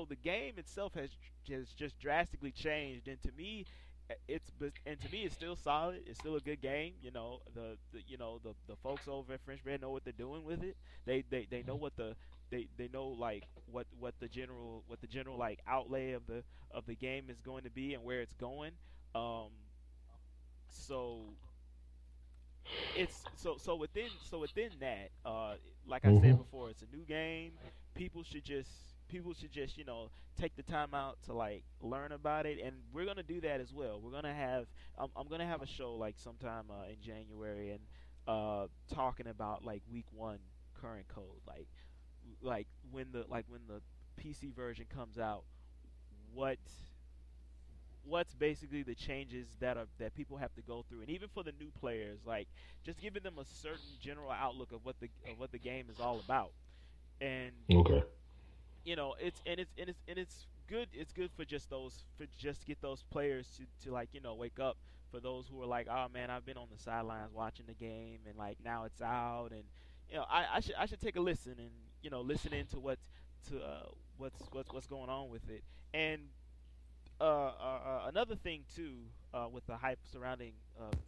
the game itself has just drastically changed, and to me, it's still solid. It's still a good game. The folks over at French Bread know what they're doing with it. They know they know like what the general like outlay of the game is going to be and where it's going. Um, so so within that, like I said Mm-hmm. before, it's a new game. People should just take the time out to like learn about it, and we're gonna do that as well. I'm gonna have a show like sometime in January, and talking about like week one current code. Like when the PC version comes out, what what's basically the changes that people have to go through, and even for the new players, like just giving them a certain general outlook of what the game is all about. And Okay. it's good. It's good for just those for just to get those players to like wake up. For those who are like, oh man, I've been on the sidelines watching the game, and like now it's out, and I should take a listen and listen into what's going on with it. And another thing too, with the hype surrounding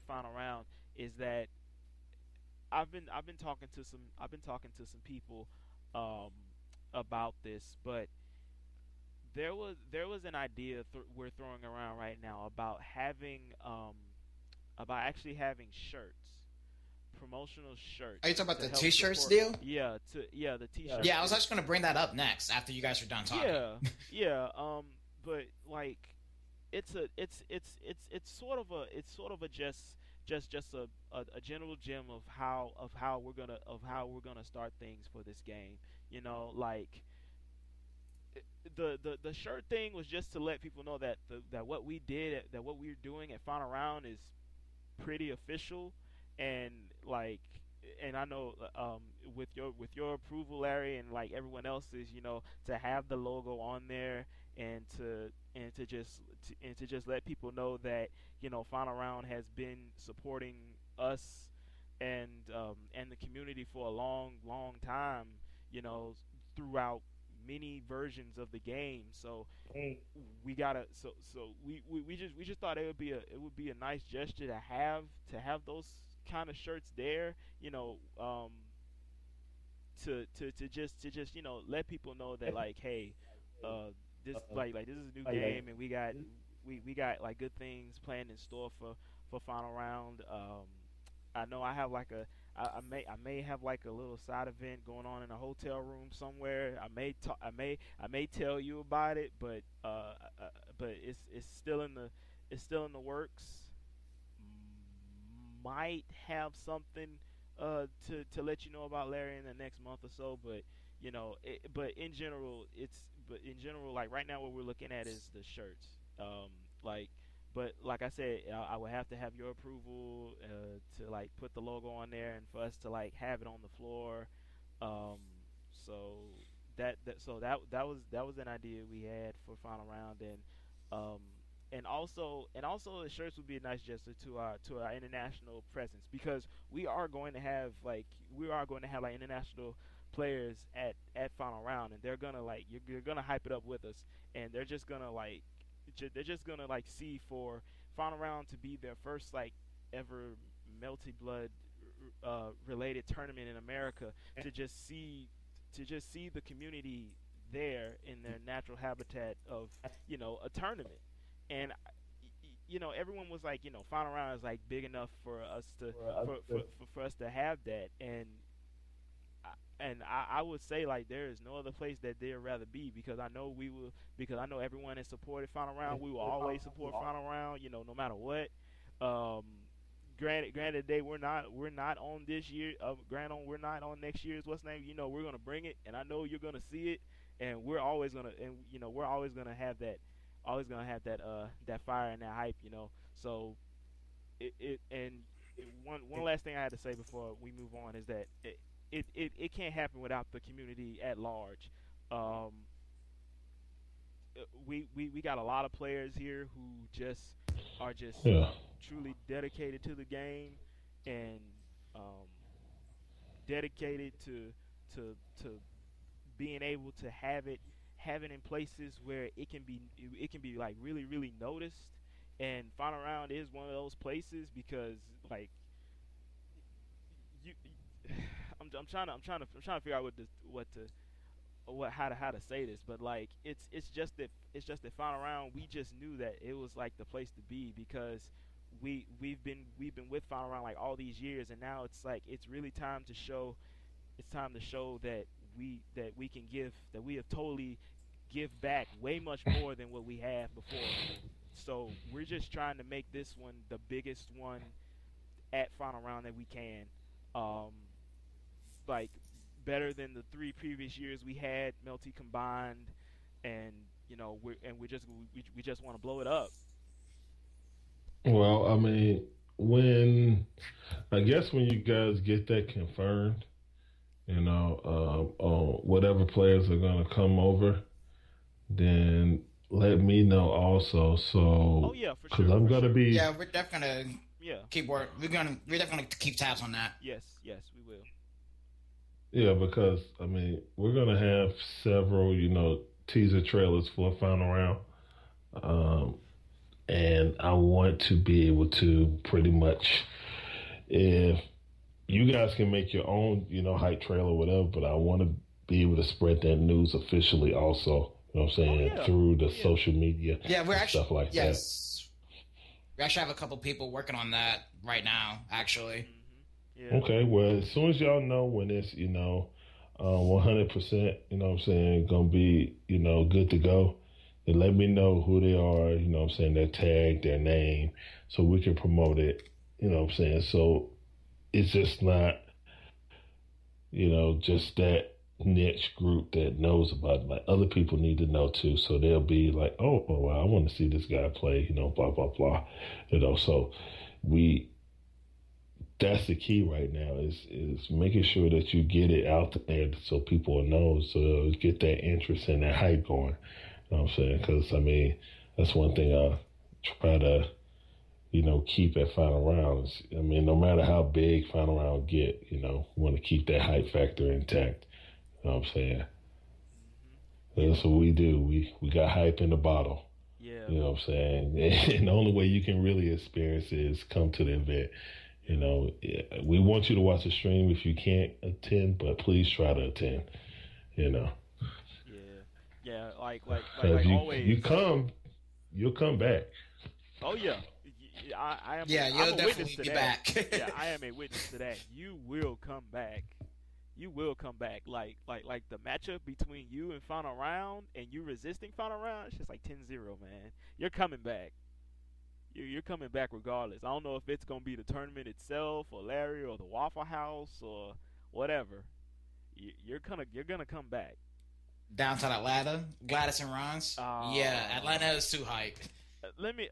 final round, is that I've been talking to some people um, about this, but there was an idea we're throwing around right now about actually having shirts, promotional Are you shirts talking about to the help T-shirts support. deal? Yeah, the t-shirt Yeah, I was deal. actually going to bring that up next after you guys are done talking. Yeah, yeah. But like it's sort of a just a general gem of how we're gonna start things for this game. Like the shirt thing was just to let people know that what we're doing at final round is pretty official. And like and I know with your approval, Larry, and like everyone else's, to have the logo on there, and to just let people know that final round has been supporting us and the community for a long time, you know throughout many versions of the game. So we gotta we just thought it would be a nice gesture to have those kind of shirts there, to just let people know that, like, hey, uh this like this is a new game, and we got like good things planned in store for final round. I know I have like I may have like a little side event going on in a hotel room somewhere. I may tell you about it, but it's still in the works. Might have something to let you know about, Larry, in the next month or so. But in general, like right now, what we're looking at is the shirts. Like, but like I said, I would have to have your approval to like put the logo on there, and for us to like have it on the floor. Um, so that was an idea we had for final round. Um, and also the shirts would be a nice gesture to our international presence, because we are going to have like international players at final round, and they're gonna like you're gonna hype it up with us, and they're just gonna like see for final round to be their first like ever Melty Blood related tournament in America, to just see the community there in their natural habitat of a tournament. And everyone was like, final round is like big enough for us to for us to have that. And I would say, like, there is no other place that they'd rather be, because I know everyone has supported final round. We will always support final round, no matter what. Um, granted, we're not on this year. Granted, we're not on next year's what's name. We're gonna bring it, and I know you're gonna see it, and we're always gonna have that fire and that hype. So one last thing I had to say before we move on is that it can't happen without the community at large. Um, we got a lot of players here who are just Yeah. truly dedicated to the game, and um, dedicated to being able to have it in places where it can be like really really noticed. And final round is one of those places, because like you I'm trying to figure out how to say this, but like it's just that final round, we just knew that it was like the place to be, because we've been with final round like all these years, and now it's like it's time to show that we can give, that we have totally give back way much more than what we have before. So we're just trying to make this one the biggest one at final round that we can. Um, like better than the 3 previous years we had, Melty combined, and we just want to blow it up. Well, I mean, when I guess when you guys get that confirmed, whatever players are gonna come over, then let me know also. Oh So, yeah, for because sure, I'm for gonna sure. be, Yeah, we're definitely gonna Yeah. keep work. We're definitely gonna keep tabs on that. Yes, yes, we will. yeah, because I mean, we're gonna have several, teaser trailers for a final round. Um, and I want to be able to pretty much, if you guys can make your own, hype trailer or whatever, but I want to be able to spread that news officially also. You know what I'm Oh saying? yeah. Through Oh the yeah. social media Yeah, we're and actually stuff like that. yes, we actually have a couple people working on that right now. Actually, Yeah. Okay, well, as soon as y'all know when it's, 100%, what I'm saying, gonna be, good to go, then let me know who they are, what I'm saying, their tag, their name, so we can promote it, what I'm saying? So it's just not, just that niche group that knows about it. Like other people need to know too. So they'll be like, oh well, I want to see this guy play, blah, blah, blah. So we that's the key right now is making sure that you get it out there so people will know, so get that interest and that hype going. You know what I'm saying? Because I mean, that's one thing I try to keep at final rounds. I mean, no matter how big final round get, want to keep that hype factor intact. You know what I'm saying? Yeah. That's what we do. We got hype in the bottle. Yeah. You know what I'm saying? And the only way you can really experience it is come to the event. We want you to watch the stream if you can't attend, but please try to attend. You know, Yeah. Yeah. because you Always. come, you'll come back. Oh yeah. I am. yeah, I'm you'll a witness definitely to be that. back. Yeah, I am a witness to that. You will come back. You will come back. Like the matchup between you and final round and you resisting final round, it's just like 10-0, man. You're coming back. You're coming back regardless. I don't know if it's gonna be the tournament itself or Larry or the Waffle House or whatever. You're gonna come back. Downtown Atlanta, Gladys and Ron's. Yeah, Atlanta Uh, is too hype. let me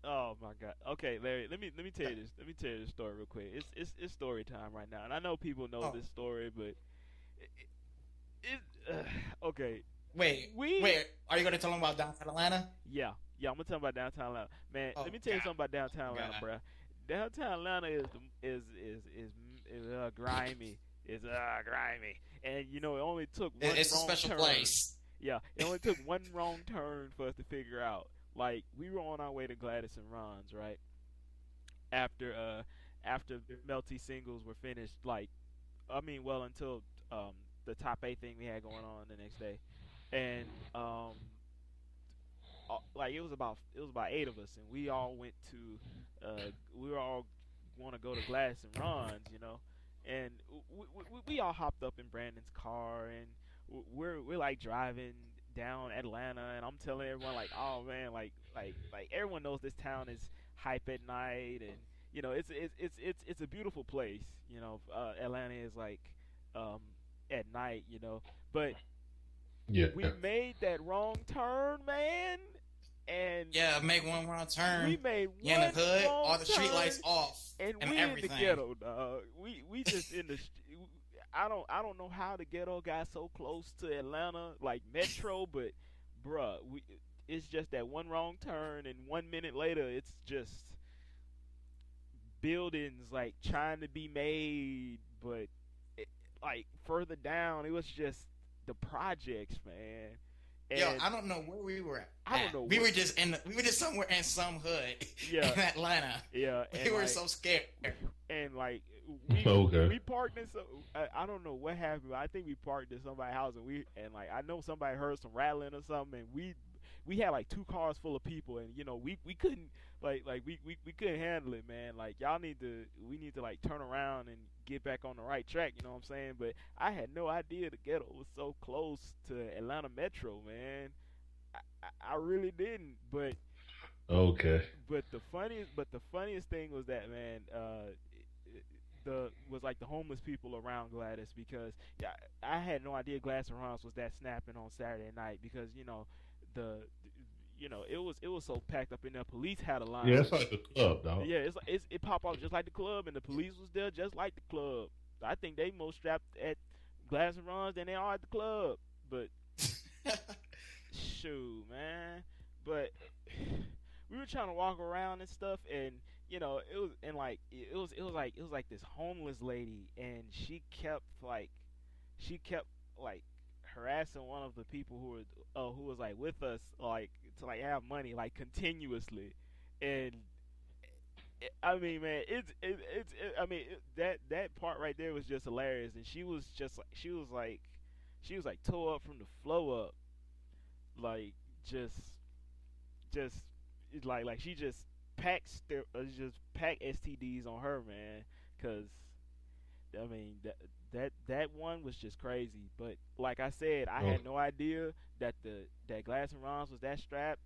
oh my god. Okay, Larry. Let me tell you this. Let me tell you this story real quick. It's story time right now, and I know people know Oh, this story, but okay. wait. We Are you gonna tell them about downtown Atlanta? yeah. I'm gonna tell about downtown Atlanta, man. Oh Let me tell you something about downtown Atlanta, God. bruh. Downtown Atlanta is grimy. Is grimy, and it only took one It's a wrong special turn. place. Yeah, it only took one wrong turn for us to figure out. Like we were on our way to Gladys and Ron's, right? After after Melty singles were finished, like I mean, well until um the top eight thing we had going on the next day, and like it was about eight of us, and we all went to we were all want to go to Glass and Ron's, and we all hopped up in Brandon's car, and we're like driving down Atlanta, and I'm telling everyone like, oh man, like everyone knows this town is hype at night, and it's a beautiful place, Atlanta is like um at night, but Yeah. we made that wrong turn, man, and Yeah, make one wrong turn. we made You in the one hood, wrong all the street turn, lights off, and and we in the everything. ghetto, dog. We just in the. I don't know how the ghetto got so close to Atlanta, like Metro, but bruh, it's just that one wrong turn, and 1 minute later, it's just buildings like trying to be made, but it, like further down, it was just the projects, man. Yo, And I don't know where we were at. I don't know We what. were just somewhere in some hood Yeah, in Atlanta. yeah, We and were like so scared. and like we Okay. we parked in some. I don't know what happened. But I think we parked in somebody's house, and like I know somebody heard some rattling or something, and we had like two cars full of people, and we couldn't we couldn't handle it, man. Like we need to like turn around and get back on the right track. You know what I'm saying? But I had no idea the ghetto was so close to Atlanta Metro, man. I really didn't, but Okay. the funniest thing was that, man, the was like the homeless people around Gladys because yeah, I had no idea Gladys and Ron's was that snapping on Saturday night because the it was so packed up in there. Police had a line Yeah, with it's like a club, dog. yeah, it pop off just like the club, and the police was there just like the club. I think they more strapped at Glass and Runs than they are at the club. But shoot, man. But we were trying to walk around and stuff, and it was and like it was like this homeless lady, and she kept harassing one of the people who was like with us, like to like have money like continuously, and I mean, man, I mean, that part right there was just hilarious, and she was like toe up from the flow up, like just just like she just packed STDs on her, man, cause I mean that one was just crazy. But like I said, I Oh, had no idea that Glass and Ron's was that strapped.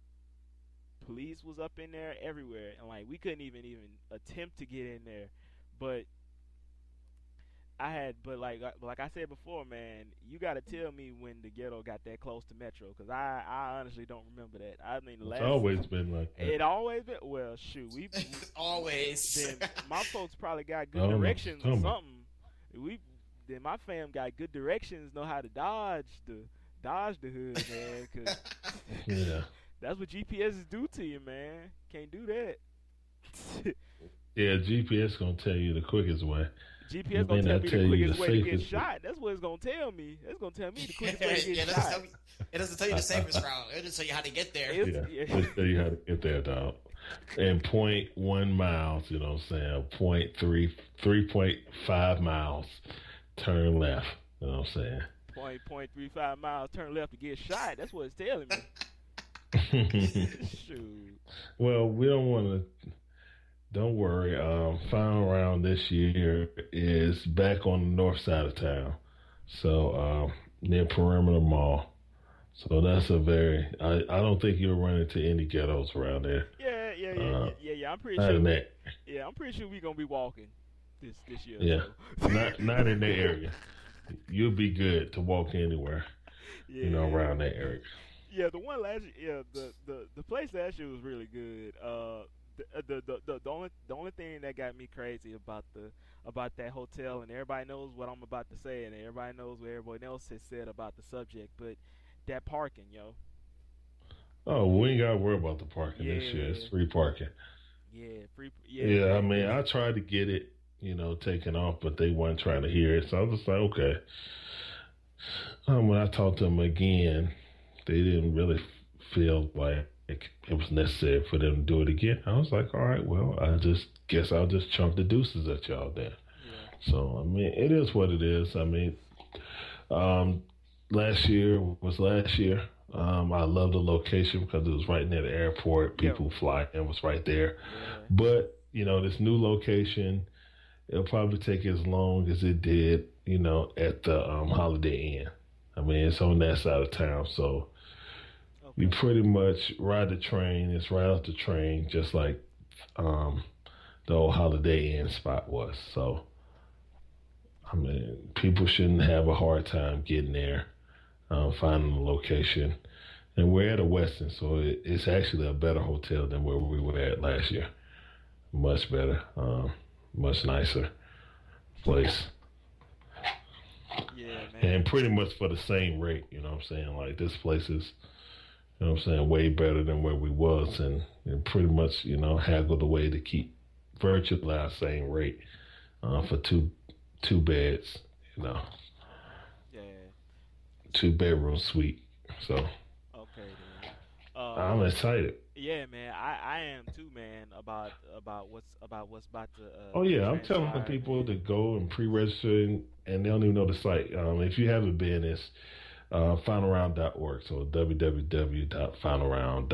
Police was up in there everywhere, and like we couldn't even attempt to get in there. But but like I said before, man, you got to tell me when the ghetto got that close to Metro, because I honestly don't remember that. I mean, the it's last always been like that. it always been well, shoot, we Always. then my folks probably got I good don't know. directions or something. We then my fam got good directions, know how to dodge the hood, man, because Yeah. that's what GPS is do to you, man. Can't do that. Yeah, GPS gonna tell you the quickest way. GPS It may gonna tell not me tell the you the quickest way to get safest. shot. That's what it's gonna tell me. It's gonna tell me the quickest way to Yeah, get it doesn't shot. tell you, it doesn't tell you the safest route. It just tell you how to get there. It's, Yeah, yeah. just tell you how to get there, dog. And 0.1 miles, you know what I'm saying? 3.5 miles, turn left, you know what I'm saying? 0.35 miles, turn left to get shot. That's what it's telling me. Shoot. Well, we don't want to. Don't worry. Final round this year is back on the north side of town, so near Perimeter Mall. So that's a very. I don't think you'll run into any ghettos around there. Yeah. I'm pretty Not sure. in that. Yeah, I'm pretty sure we gonna be walking this year. Yeah, So. not in that area. You'll be good to walk anywhere. Yeah. Around that area. Yeah, the one last year, the place last year was really good. The only thing that got me crazy about that hotel, and everybody knows what I'm about to say, and everybody knows what everyone else has said about the subject, but that parking, yo. Oh, we ain't gotta worry about the parking this year. It's Yeah, free parking. yeah, free, yeah, Yeah, I man, mean, cause I tried to get it, taken off, but they weren't trying to hear it. So I was just like, okay. When I talked to them again, they didn't really feel like it was necessary for them to do it again. I was like, all right, well, I just guess I'll just chunk the deuces at y'all then. yeah, So, I mean, it is what it is. I mean, um, last year was last year. I love the location because it was right near the airport. yeah, People fly in was right there. yeah, But, this new location, it'll probably take as long as it did, at the Holiday Inn. I mean, it's on that side of town. So you okay, pretty much ride the train. It's right off the train, just like um, the old Holiday Inn spot was. So, I mean, people shouldn't have a hard time getting there, finding the location. And we're at a Westin, so it's actually a better hotel than where we were at last year. Much better, much nicer place. yeah, And man, pretty much for the same rate, you know what I'm saying? Like, this place is, you know what I'm saying, way better than where we was, and pretty much, haggled away to keep virtually our same rate for two beds, you know, yeah, 2 bedroom suite. So okay then. I'm excited. Yeah, man, I am too, man, about what's about to Oh yeah, I'm telling the transpire, people to man. go and pre-register, and they don't even know the site. If you haven't been, it's finalround.org. So www.finalround.org.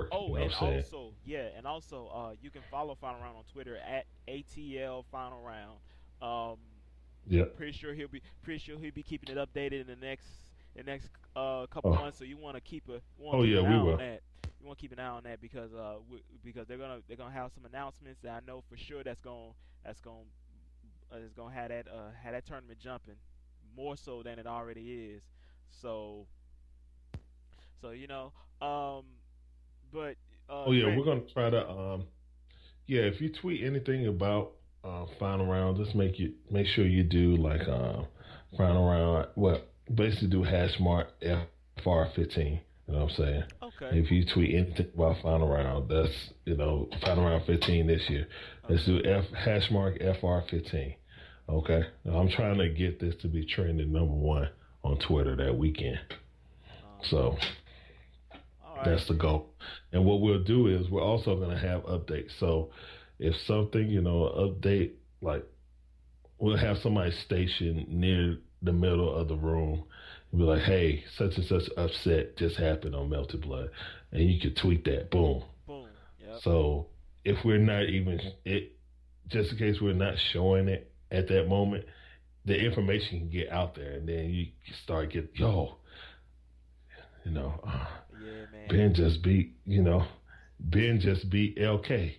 You Oh, know and what I'm saying? also, yeah, and also, you can follow Final Round on Twitter at ATL Final Round. Um, Yep. pretty sure he'll be keeping it updated in the next couple Oh, months. So you want to oh keep yeah, an eye we on will. that. You want to keep an eye on that because they're gonna have some announcements that I know for sure that's gonna is gonna have that tournament jumping more so than it already is. So um, but Oh yeah, Grant, we're gonna try to yeah. If you tweet anything about final round, just make sure you do like final round. Well, basically do hash mark FR15. You know what I'm saying? okay, If you tweet anything about final round, that's final round 15 this year. Let's do okay, hash mark FR15. Okay, I'm trying to get this to be trending #1 on Twitter that weekend. So all right, that's the goal. And what we'll do is we're also going to have updates. So if something, update, like we'll have somebody stationed near the middle of the room and be like, hey, such and such upset just happened on Melted Blood. And you can tweet that. Boom. boom, yep. So if we're not just in case we're not showing it at that moment, the information can get out there. And then you start getting, Yeah, man. Ben just beat LK.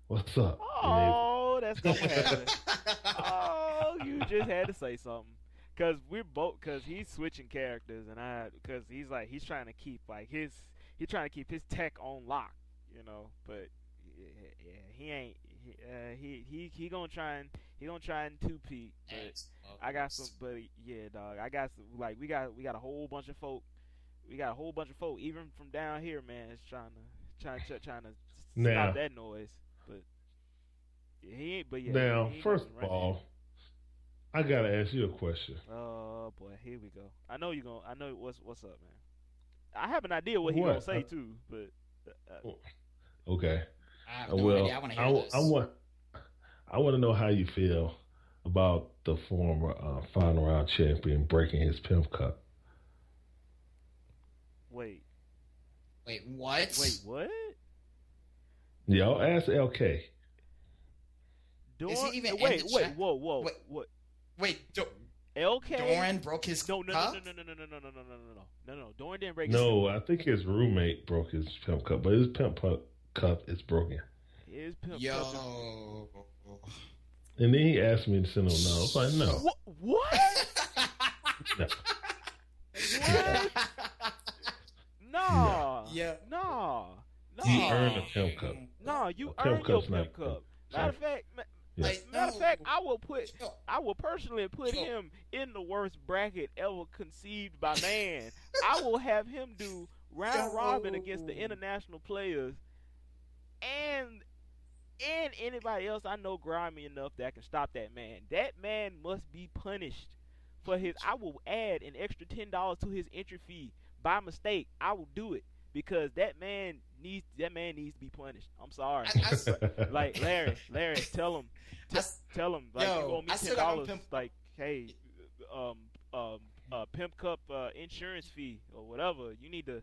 What's up? Oh, that's gonna happen. Oh, you just had to say something. Cause he's switching characters, and cause he's trying to keep he's trying to keep his tech on lock, But yeah, he ain't. He gonna try and two-peat. But I got some. But yeah, dog. I got some. Like we got a whole bunch of folk. We got a whole bunch of folk, even from down here, man. Is trying to Now, stop that noise. But he ain't. But yeah. now, he first right of all, I gotta ask you a question. oh boy, here we go. I know what's up, man. I have an idea what he gonna say too, but okay. I have no idea. I want to hear this. I want to know how you feel about the former final round champion breaking his pimp cup. Wait, what? Wait, what? Y'all ask LK. Is he even wait, in the chat? whoa, what? Wait, LK? Doran broke his no, cup? No. Doran didn't break his No, I think his roommate broke his pimp cup, but his pimp cup is broken. His pimp Yo. cup. And then he asked me to send him. No, I was like, no. What? No. What? No. Yeah. No. He earned a pimp cup. No, you A earned your cup's not pimp cup. a Matter of fact, Yeah. I will personally put him in the worst bracket ever conceived by man. I will have him do round robin against the international players and anybody else I know grimy enough that can stop that man. That man must be punished for his. I will add an extra $10 to his entry fee by mistake. I will do it because that man needs to be punished. I'm sorry. Like Larry, tell him. Like you owe me $10. Like, hey, pimp cup insurance fee or whatever. You need to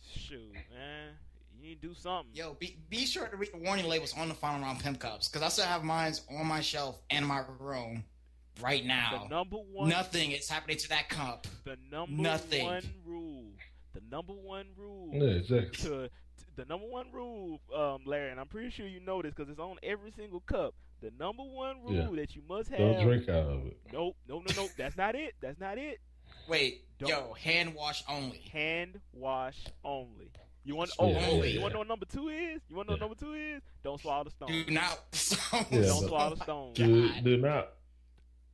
shoot, man. You need to do something. Yo, be sure to read the warning labels on the final round pimp cups because I still have mine on my shelf in my room right now. The number one. Nothing is happening to that cup. The number one rule. The number one rule. Yeah, exactly. The number one rule, Larry, and I'm pretty sure you know this because it's on every single cup. The number one rule that you must have. Don't drink out of it. Nope. That's not it. Wait, hand wash only. Hand wash only. You want? You want to know what number 2 is? You want to know what number 2 is? Don't swallow the stone. Do not. Don't swallow the stone. Do not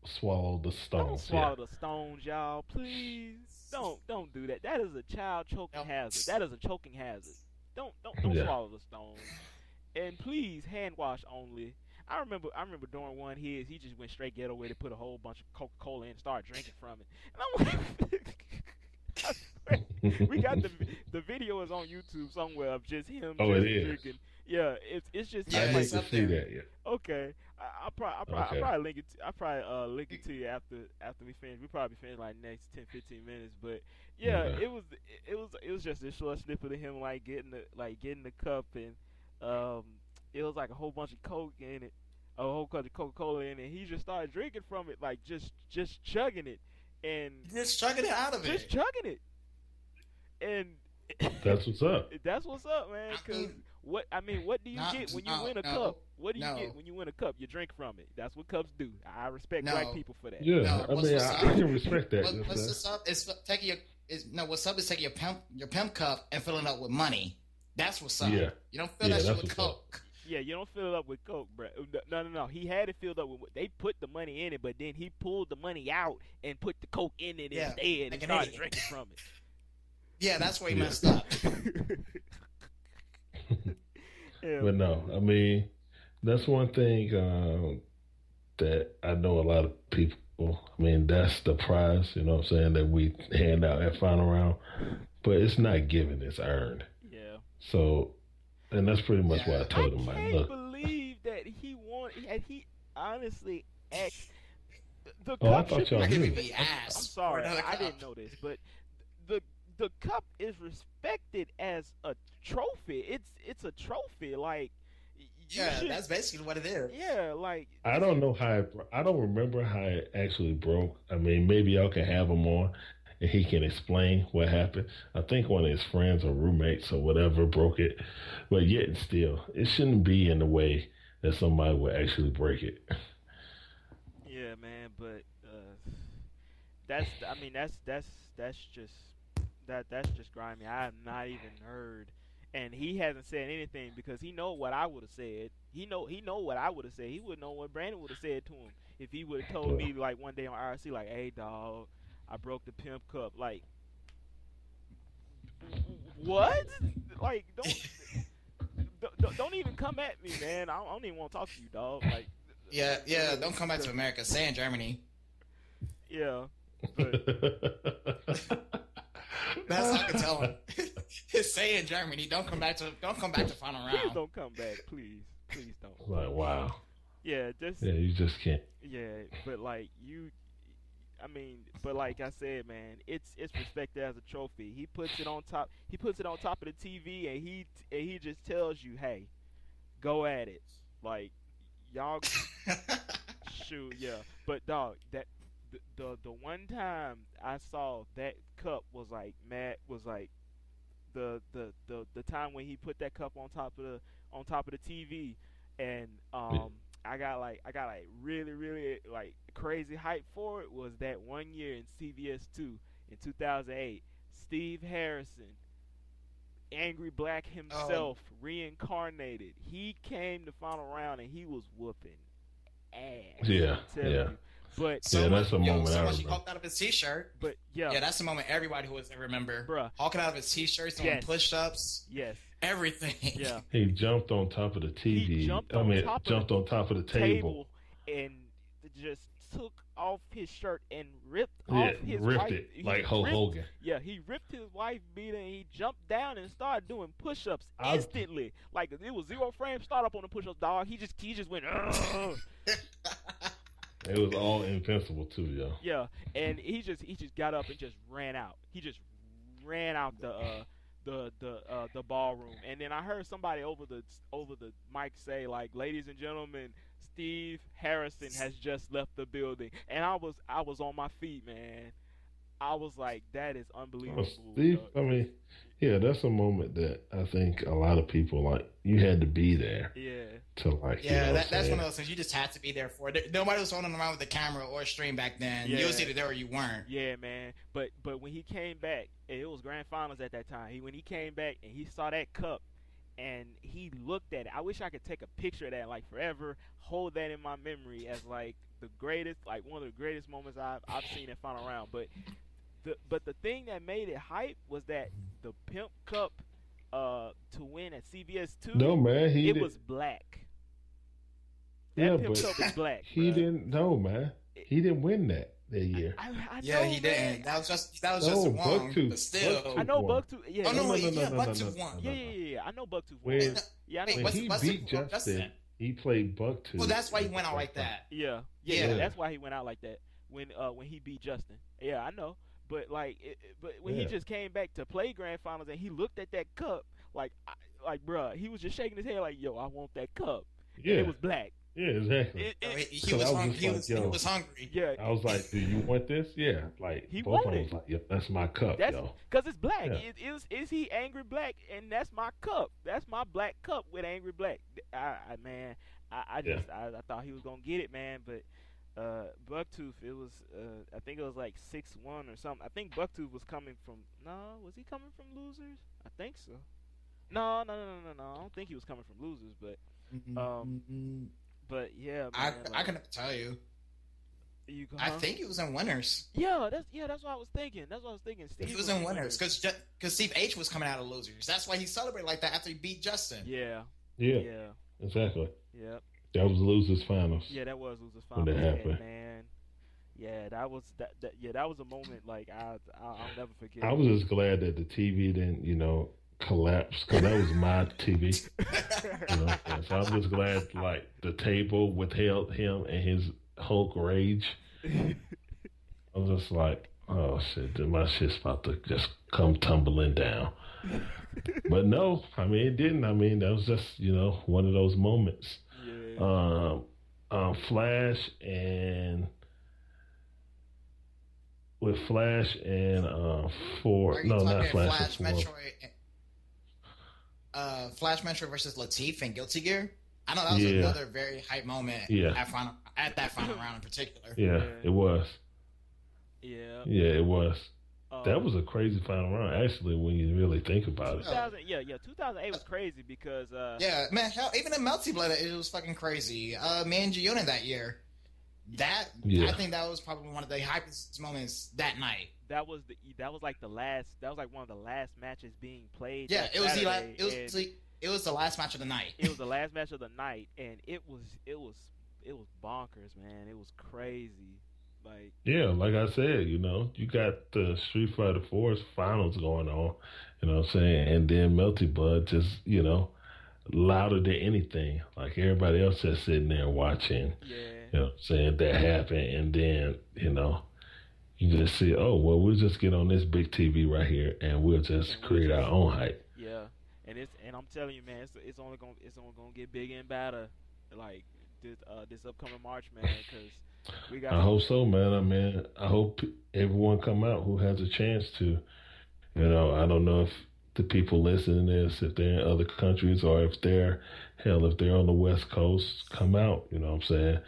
swallow the stones. Don't swallow the stones, y'all. Please don't do that. That is a child choking hazard. That is a choking hazard. Don't swallow the stones. And please, hand wash only. I remember during one he just went straight ghetto way to put a whole bunch of Coca-Cola in and start drinking from it. And I'm like, we got the video is on YouTube somewhere of just him drinking. Yeah, it's just I need to see that. Yeah. Okay, I'll probably link it. I'll probably link it to you after we finish. We probably finish like next 10-15 minutes. But yeah, it was just a short snippet of him getting the cup and it was like a whole bunch of Coke in it, a whole bunch of Coca-Cola in it. He just started drinking from it, like just chugging it, and just chugging it out of it. Just chugging it, and that's what's up. That's what's up, man. Because what do you No, get when you no, win a no, cup? What do you no, get when you win a cup? You drink from it. That's what cups do. I respect no. black people for that. Yeah, No, I what's mean, the I sub? can respect that. What's the sub? It's taking your. What's up is taking your pimp cup and filling it up with money. That's what's up. Yeah. You don't fill Yeah, that shit that's with what's up. Coke. Yeah, you don't fill it up with Coke, bro. No. He had it filled up with. They put the money in it, but then he pulled the money out and put the Coke in it Yeah, instead like and an started idiot. drinking from it. Yeah, that's where he Yeah. messed up. Yeah, But no, I mean, that's one thing that I know a lot of people. I mean, that's the prize, you know what I'm saying, that we hand out at final round. But it's not given; it's earned. yeah. So, and that's pretty much what I Yeah. told I him. Like, can't look, believe that he won. And he honestly asked. The Oh, I cup thought should y'all I be. could knew. be I'm ass. sorry, for another I cup. didn't know this, but the the cup is respected as a trophy. It's a trophy. Like you Yeah, should. that's basically what it is. Yeah, like I don't know how. I don't remember how it actually broke. I mean, maybe y'all can have him on, and he can explain what happened. I think one of his friends or roommates or whatever broke it, but yet and still, it shouldn't be in the way that somebody would actually break it. yeah, man. But that's. I mean, that's just that's just grimy. I have not even heard, and he hasn't said anything because he know what I would have said. He know what I would have said. He would know what Brandon would have said to him if he would have told me like one day on RC like, "Hey, dog, I broke the pimp cup." Like, what? Like, don't even come at me, man. I don't even want to talk to you, dog. Like, Yeah, don't come back to America. Stay in Germany. yeah. But That's how I can tell him. Stay in Germany. Don't come back to final please round. don't come back, please don't. Like, wow. Yeah, just Yeah, you just can't. yeah, but like I mean, but like I said, man, it's respected as a trophy. He puts it on top. He puts it on top of the TV, and he just tells you, "Hey, go at it." Like y'all shoot, yeah. But dog, that the one time I saw that cup was like the time when he put that cup on top of the TV, and I got really like crazy hype for it. Was that one year in CVS 2 in 2008? Steve Harrison, Angry Black himself, reincarnated. He came to final round and he was whooping ass. Yeah, I'm telling yeah. you. But Yeah, that's a moment I So much he remember. hulked out of his t-shirt. but yeah, Yeah, that's the moment everybody who was there remember. Bruh. Hulking out of his t-shirts, doing Yes. push-ups, yes, everything. yeah. He jumped on top of the TV. He jumped on top of the table. and just took off his shirt and ripped Yeah, off his ripped wife. it he like Hulk ripped- Hogan. Yeah, he ripped his wife beater and he jumped down and started doing push-ups I- instantly. Like it was 0 frame start up on the push-ups, dog. He just went. "Ugh." It was all invincible too, yo. Yeah, and he just got up and just ran out. He just ran out the ballroom, and then I heard somebody over the mic say like, "Ladies and gentlemen, Steve Harrison has just left the building," and I was on my feet, man. I was like, "That is unbelievable." Steve, dog. I mean, yeah, that's a moment that I think a lot of people like. You had to be there Yeah, to like. Yeah, you know that's what one I'm of those things you just had to be there for. Nobody was running around with the camera or stream back then. You was Yeah. either there or you weren't. yeah, man. But when he came back, and it was grand finals at that time. When he came back and he saw that cup, and he looked at it. I wish I could take a picture of that, like forever, hold that in my memory as like the greatest, like one of the greatest moments I've seen in final round. But the thing that made it hype was that the Pimp Cup to win at CVS 2, No, man, he it did. was black. That Yeah, Pimp but Cup was black. He bruh. didn't know, man. He didn't win that year. I Yeah, know, he man. didn't. That was just No, wrong. Bucktooth. But still, Bucktooth I know won. Bucktooth. Yeah, Oh, no, yeah, wait, yeah, Bucktooth no, won. yeah, yeah. I know Bucktooth. When- won. Yeah, I know. Wait, When what's- he what's beat the- what's Justin, that? he played Bucktooth. Well, that's why he went out like that. Yeah, Yeah. That's why he went out like that when he beat Justin. Yeah, I know. But but when he Yeah. just came back to play grand finals and he looked at that cup like bruh, he was just shaking his head like, "Yo, I want that cup." Yeah. And it was black. Yeah, exactly. He was hungry. He was hungry. Yeah, I was like, "Do you want this?" Yeah, like he both of them wanted. was like, "Yep, that's my cup, That's yo." because it's black. Yeah, Is he angry black? And that's my cup. That's my black cup with angry black. Man, yeah. I thought he was gonna get it, man. But Bucktooth, it was I think it was like 6-1 or something. I think Bucktooth was coming from. No, was he coming from losers? I think so. No. I don't think he was coming from losers, but yeah, I man. I can tell you. I Huh? think he was in winners. That's what I was thinking. That's what I was thinking. Steve He was in winners because Steve H was coming out of losers. That's why he celebrated like that after he beat Justin. Yeah. yeah, Yeah. exactly. Yep. That was losers finals. Yeah, that was losers when finals. that happened. Man. Yeah, that was that was a moment like I'll never forget. I was just glad that the TV didn't, collapse because that was my TV. So I'm just glad like the table withheld him and his Hulk rage. I was just like, oh shit, my shit's about to just come tumbling down. But no, I mean it didn't. I mean that was just one of those moments. Yeah. Flash and with Flash and Are you not talking Flash. Flash Metroid? Flash Metroid versus Latif and Guilty Gear. I know that was another very hype moment. At that final round in particular. Yeah, it was. Yeah. Yeah, it was. That was a crazy final round, actually, when you really think about it. 2008 was crazy because yeah, man, hell, even in Melty Blood, it was fucking crazy. Me and Giona that year, I think that was probably one of the hypest moments that night. That was like one of the last matches being played. Yeah, it was the last match of the night. It was the last match of the night, and it was bonkers, man. It was crazy. Like like I said, you got the Street Fighter 4's finals going on, you know what I'm saying? And then Melty Blood just, louder than anything. Like everybody else just sitting there watching, saying that happened. And then, you just see, oh, well, we'll just get on this big TV right here and we'll just create our own hype. Yeah. And I'm telling you, man, it's only gonna get bigger and better, like this upcoming March, man, because I hope so, man. I hope everyone come out who has a chance to. I don't know if the people listening to this, if they're in other countries or if they're on the West Coast, come out. You know what I'm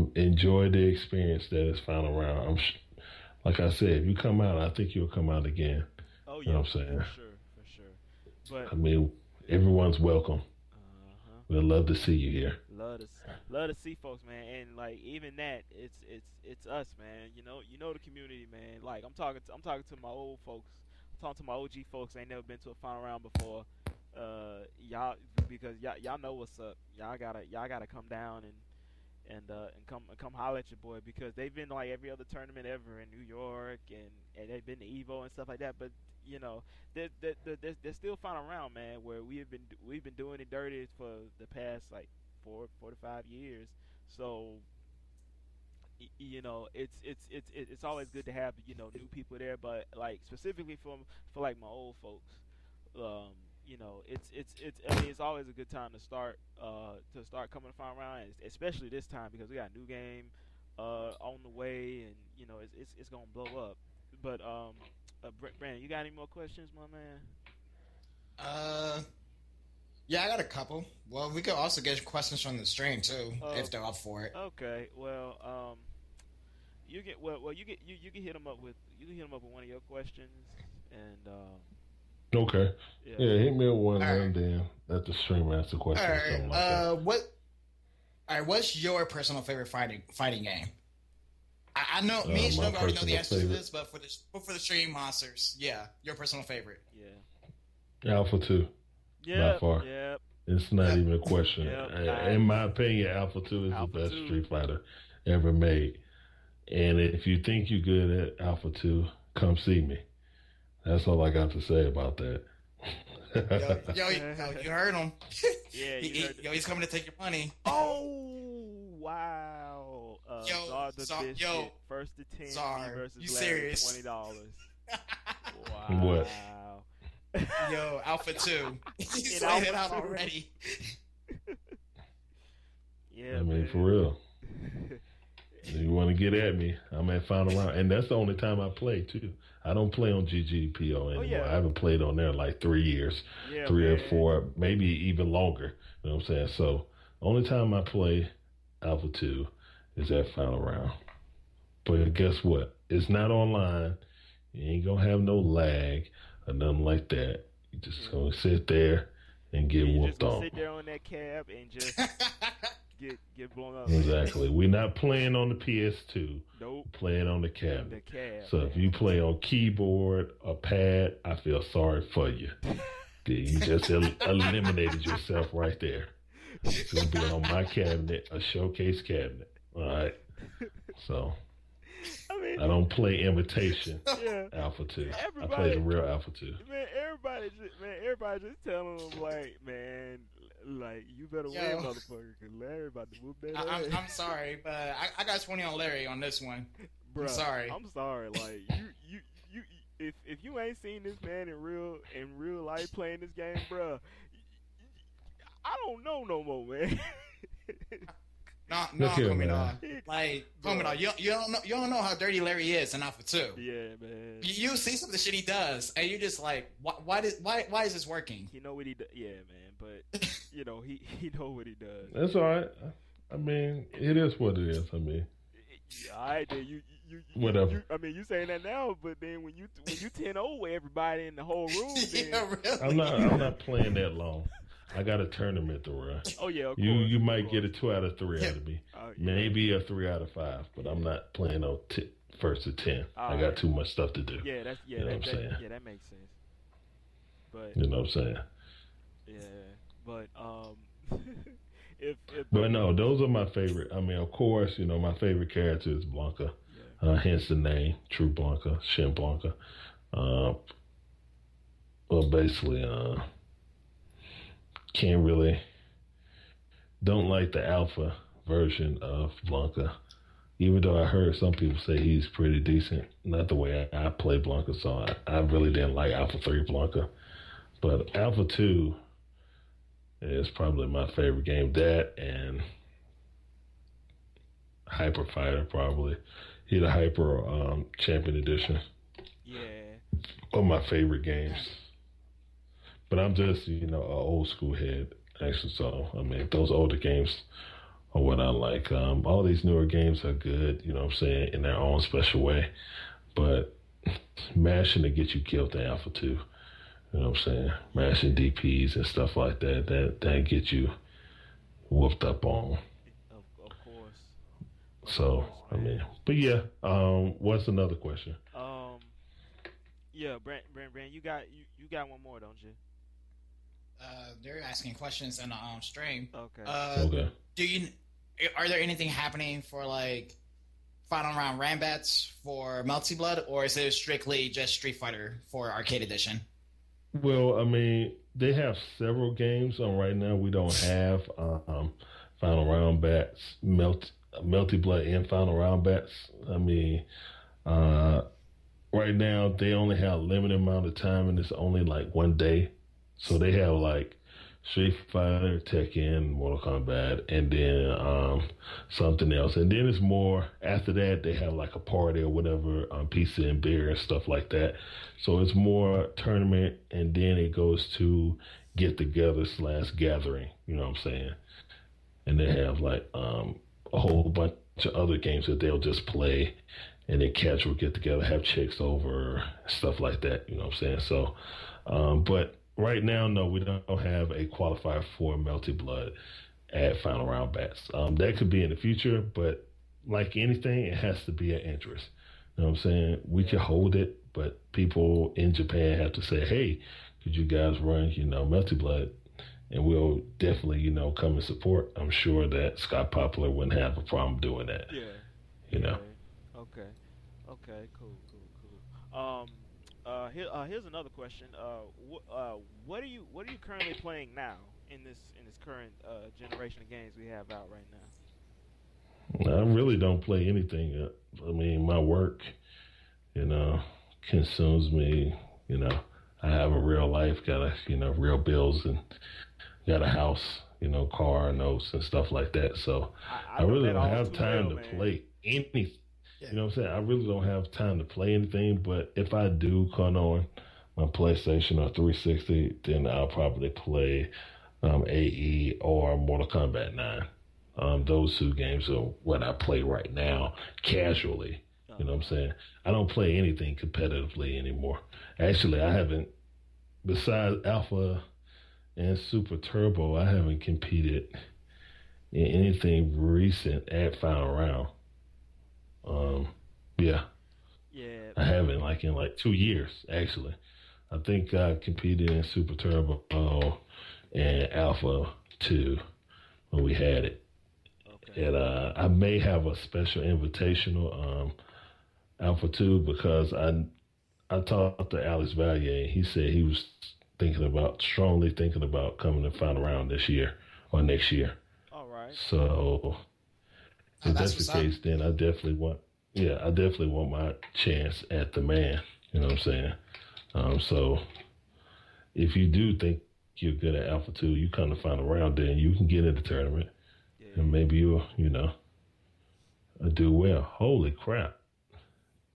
saying? Enjoy the experience that is final round. Like I said, if you come out, I think you'll come out again. Oh yeah, you know what I'm saying? For sure. But everyone's welcome. We'd love to see you here. Love to see folks, man, and like even that, it's us, man. The community, man. Like I'm talking to my old folks. I'm talking to my OG folks. Ain't never been to a final round before. Y'all know what's up. Y'all gotta come down and come holler at your boy because they've been like every other tournament ever in New York and they've been to Evo and stuff like that. But they're still final round, man. Where we've been doing it dirty for the past like 4 to 5 years. So it's always good to have new people there. But like specifically for like my old folks, it's always a good time to start coming to final round, especially this time because we got a new game on the way, and it's gonna blow up. But Brandon, you got any more questions, my man? Yeah, I got a couple. Well, we could also get questions from the stream too, if they're up for it. Okay, well, you can hit them up with one of your questions, and okay, yeah, hit me with one, right. And then let the stream ask the question. All right, what's your personal favorite fighting game? I know me and Shinobi already know the answer to this, but for the stream monsters, yeah, your personal favorite. Yeah. Alpha 2. Yeah. By far. Yep. It's not even a question. In my opinion, Alpha 2 is the best Street Fighter ever made. And if you think you're good at Alpha 2, come see me. That's all I got to say about that. Yo, you heard him. Yeah, he's coming to take your money. Oh, wow. First to 10 versus you serious? $20. Wow. What? Yo, Alpha 2. He's laying it out already. Yeah, I mean, man. for real. You want to get at me? I'm at final round, and that's the only time I play too. I don't play on GGPO anymore. yeah. I haven't played on there in like 3 years, Yeah, 3 or man. 4, maybe even longer. You know what I'm saying? So, only time I play Alpha 2 is at final round. But guess what? It's not online. You ain't gonna have no lag or nothing like that. You just gonna sit there and get You whooped just gonna on. sit there on that cab and just get blown up. Exactly. We're not playing on the PS2. Nope. We're playing on the cabinet. The cab. So if you play on keyboard or pad, I feel sorry for you. You just eliminated yourself right there. It's gonna be on my cabinet, a showcase cabinet. All right. So I don't play imitation Alpha 2. I play the real Alpha 2. Man, everybody just telling them man, you better win, motherfucker, because Larry about to whoop that ass. I'm sorry, but I got 20 on Larry on this one. Bruh, I'm sorry. I'm sorry. Like you if you ain't seen this man in real life playing this game, bruh, I don't know no more, man. No, coming on. Like, coming on. You don't know how dirty Larry is in Alpha 2. Yeah, man. You see some of the shit he does, and you're just like, why is this working? He know what he does. Yeah, man. But he know what he does. That's all right. I mean, it is what it is. I mean, all right, then you whatever. I mean, you saying that now, but then when you 10-0 with everybody in the whole room, then really? I'm not playing that long. I got a tournament to run. Oh yeah, of course. You might get a 2 out of 3 out of me, yeah. Maybe a 3 out of 5. But I'm not playing on first to 10. I got too much stuff to do. Yeah, that's you know what I'm saying. Yeah, that makes sense. But you know what I'm saying. Yeah, but But no, those are my favorite. I mean, of course, my favorite character is Blanka. Yeah. Hence the name, True Blanka, ShinBlanka. Well, basically, don't like the alpha version of Blanka, even though I heard some people say he's pretty decent. Not the way I play Blanka, so I really didn't like Alpha 3 Blanka. But Alpha 2 is probably my favorite game. That and Hyper Fighter, probably. The Hyper Champion Edition. Yeah. Are my favorite games. But I'm just, an old school head, actually. So, I mean, those older games are what I like. All these newer games are good, you know what I'm saying, in their own special way. But mashing to get you killed in Alpha 2, you know what I'm saying? Mashing DPs and stuff like that get you whooped up on. Of course. So, I mean, but yeah, what's another question? Yeah, Brand, you got one more, don't you? They're asking questions in the stream. Okay. Okay. Are there anything happening for like final round Rambats for Melty Blood, or is it strictly just Street Fighter for Arcade Edition? Well, I mean, they have several games on right now. We don't have final round bats, Melty Blood and final round bats. I mean, right now they only have a limited amount of time, and it's only like one day. So they have like Street Fighter, Tekken, Mortal Kombat, and then something else. And then it's more, after that, they have like a party or whatever, pizza and beer and stuff like that. So it's more tournament, and then it goes to get together / gathering, you know what I'm saying? And they have like a whole bunch of other games that they'll just play, and then casual get together, have chicks over, stuff like that, you know what I'm saying? So, but right now, no, we don't have a qualifier for Melty Blood at final round bats. That could be in the future, but like anything, it has to be an interest. You know what I'm saying? We can hold it, but people in Japan have to say, hey, could you guys run, Melty Blood? And we'll definitely, come and support. I'm sure that Scott Poplar wouldn't have a problem doing that. Yeah. Okay, cool. Here's another question. What are you currently playing now in this current generation of games we have out right now? I really don't play anything. I mean, my work, consumes me. I have a real life, got real bills, and got a house. car notes and stuff like that. So I I know really that don't all have too time well, to man. play anything. Yeah. You know what I'm saying? I really don't have time to play anything, but if I do come on my PlayStation or 360, then I'll probably play AE or Mortal Kombat 9. Those two games are what I play right now, casually. You know what I'm saying? I don't play anything competitively anymore. Actually, I haven't, besides Alpha and Super Turbo, I haven't competed in anything recent at Final Round. Yeah, Yeah. I haven't, like in like 2 years, actually. I think I competed in Super Turbo and Alpha 2 when we had it. Okay. And I may have a special invitational Alpha 2 because I talked to Alex Valier. He said he was strongly thinking about coming to Final Round this year or next year. All right. So if that's that's the what's up. case, then I definitely want my chance at the man. You know what I'm saying? So if you do think you're good at Alpha 2, you come to Final Round, then you can get in the tournament. Yeah. And maybe you'll, do well. Holy crap.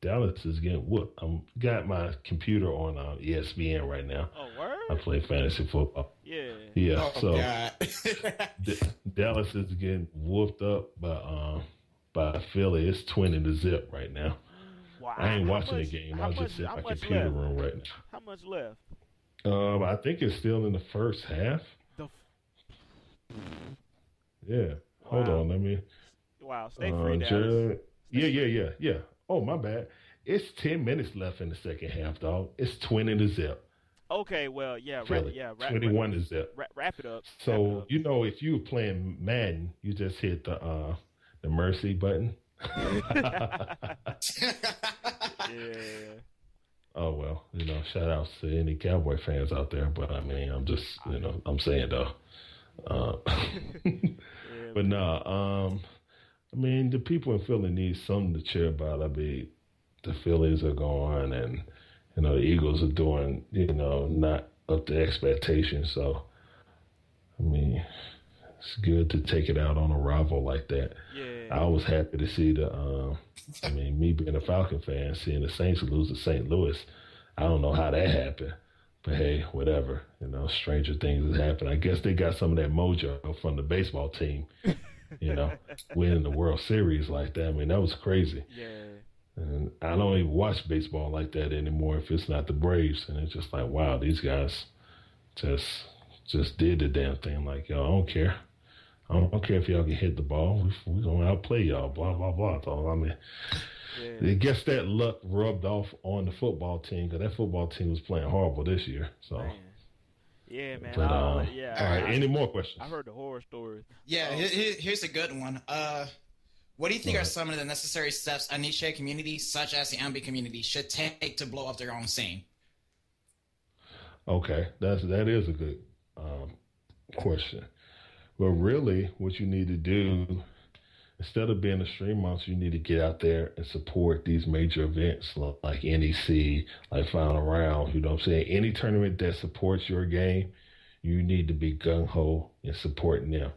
Dallas is getting whooped. Got my computer on ESPN right now. Oh, word? I play fantasy football. Yeah. Yeah, Oh, so God. Dallas is getting whooped up by Philly. It's 20-0 right now. Wow. I ain't How watching much- the game. how I was much- just in how my much computer left? room right How much left? now. I think it's still in the first half. The Yeah. Hold Wow. on, let me. Wow. Stay free, Dallas. Yeah. Oh, my bad. It's 10 minutes left in the second half, dog. It's 20-0. Okay. Well, yeah. Philly. Wrap 21-0. it up. So if you were playing Madden, you just hit the mercy button. Yeah. Oh well, shout outs to any Cowboy fans out there. But I mean, I'm just I'm saying though. Yeah. But no, I mean the people in Philly need something to cheer about. I mean, the Phillies are going, and the Eagles are doing not up to expectations. So I mean, it's good to take it out on a rival like that. Yeah. I was happy to see me being a Falcon fan, seeing the Saints lose to St. Louis. I don't know how that happened, but hey, whatever. Stranger things has happened. I guess they got some of that mojo from the baseball team, winning the World Series like that. I mean, that was crazy. Yeah. And I don't even watch baseball like that anymore if it's not the Braves. And it's just like, wow, these guys just did the damn thing. Like, yo, I don't care. I don't care if y'all can hit the ball. We're going to outplay y'all, blah, blah, blah. So, I mean, Yeah. I guess that luck rubbed off on the football team because that football team was playing horrible this year. So, Man. Yeah, man. but, all right. I- Any more questions? I heard the horror stories. Yeah, here's a good one. What do you think are some of the necessary steps a niche community, such as the MB community, should take to blow up their own scene? Okay, that is a good question. Well, really, what you need to do, instead of being a stream monster, you need to get out there and support these major events like NEC, like Final Round. You know what I'm saying? Any tournament that supports your game, you need to be gung-ho in supporting them.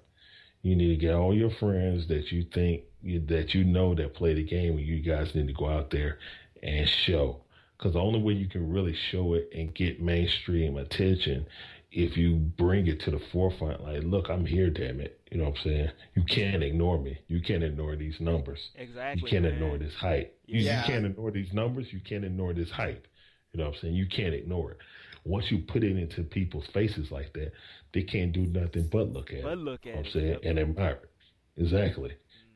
You need to get all your friends that you think that play the game, and you guys need to go out there and show. Because the only way you can really show it and get mainstream attention if you bring it to the forefront. Like, look, I'm here, damn it. You know what I'm saying? You can't ignore me. You can't ignore these numbers. Exactly. You can't man. ignore this hype. You can't ignore these numbers. You can't ignore this hype. You know what I'm saying? You can't ignore it. Once you put it into people's faces like that, they can't do nothing but look at it. But look at You know what I'm it, saying? yep. And admire it. Exactly.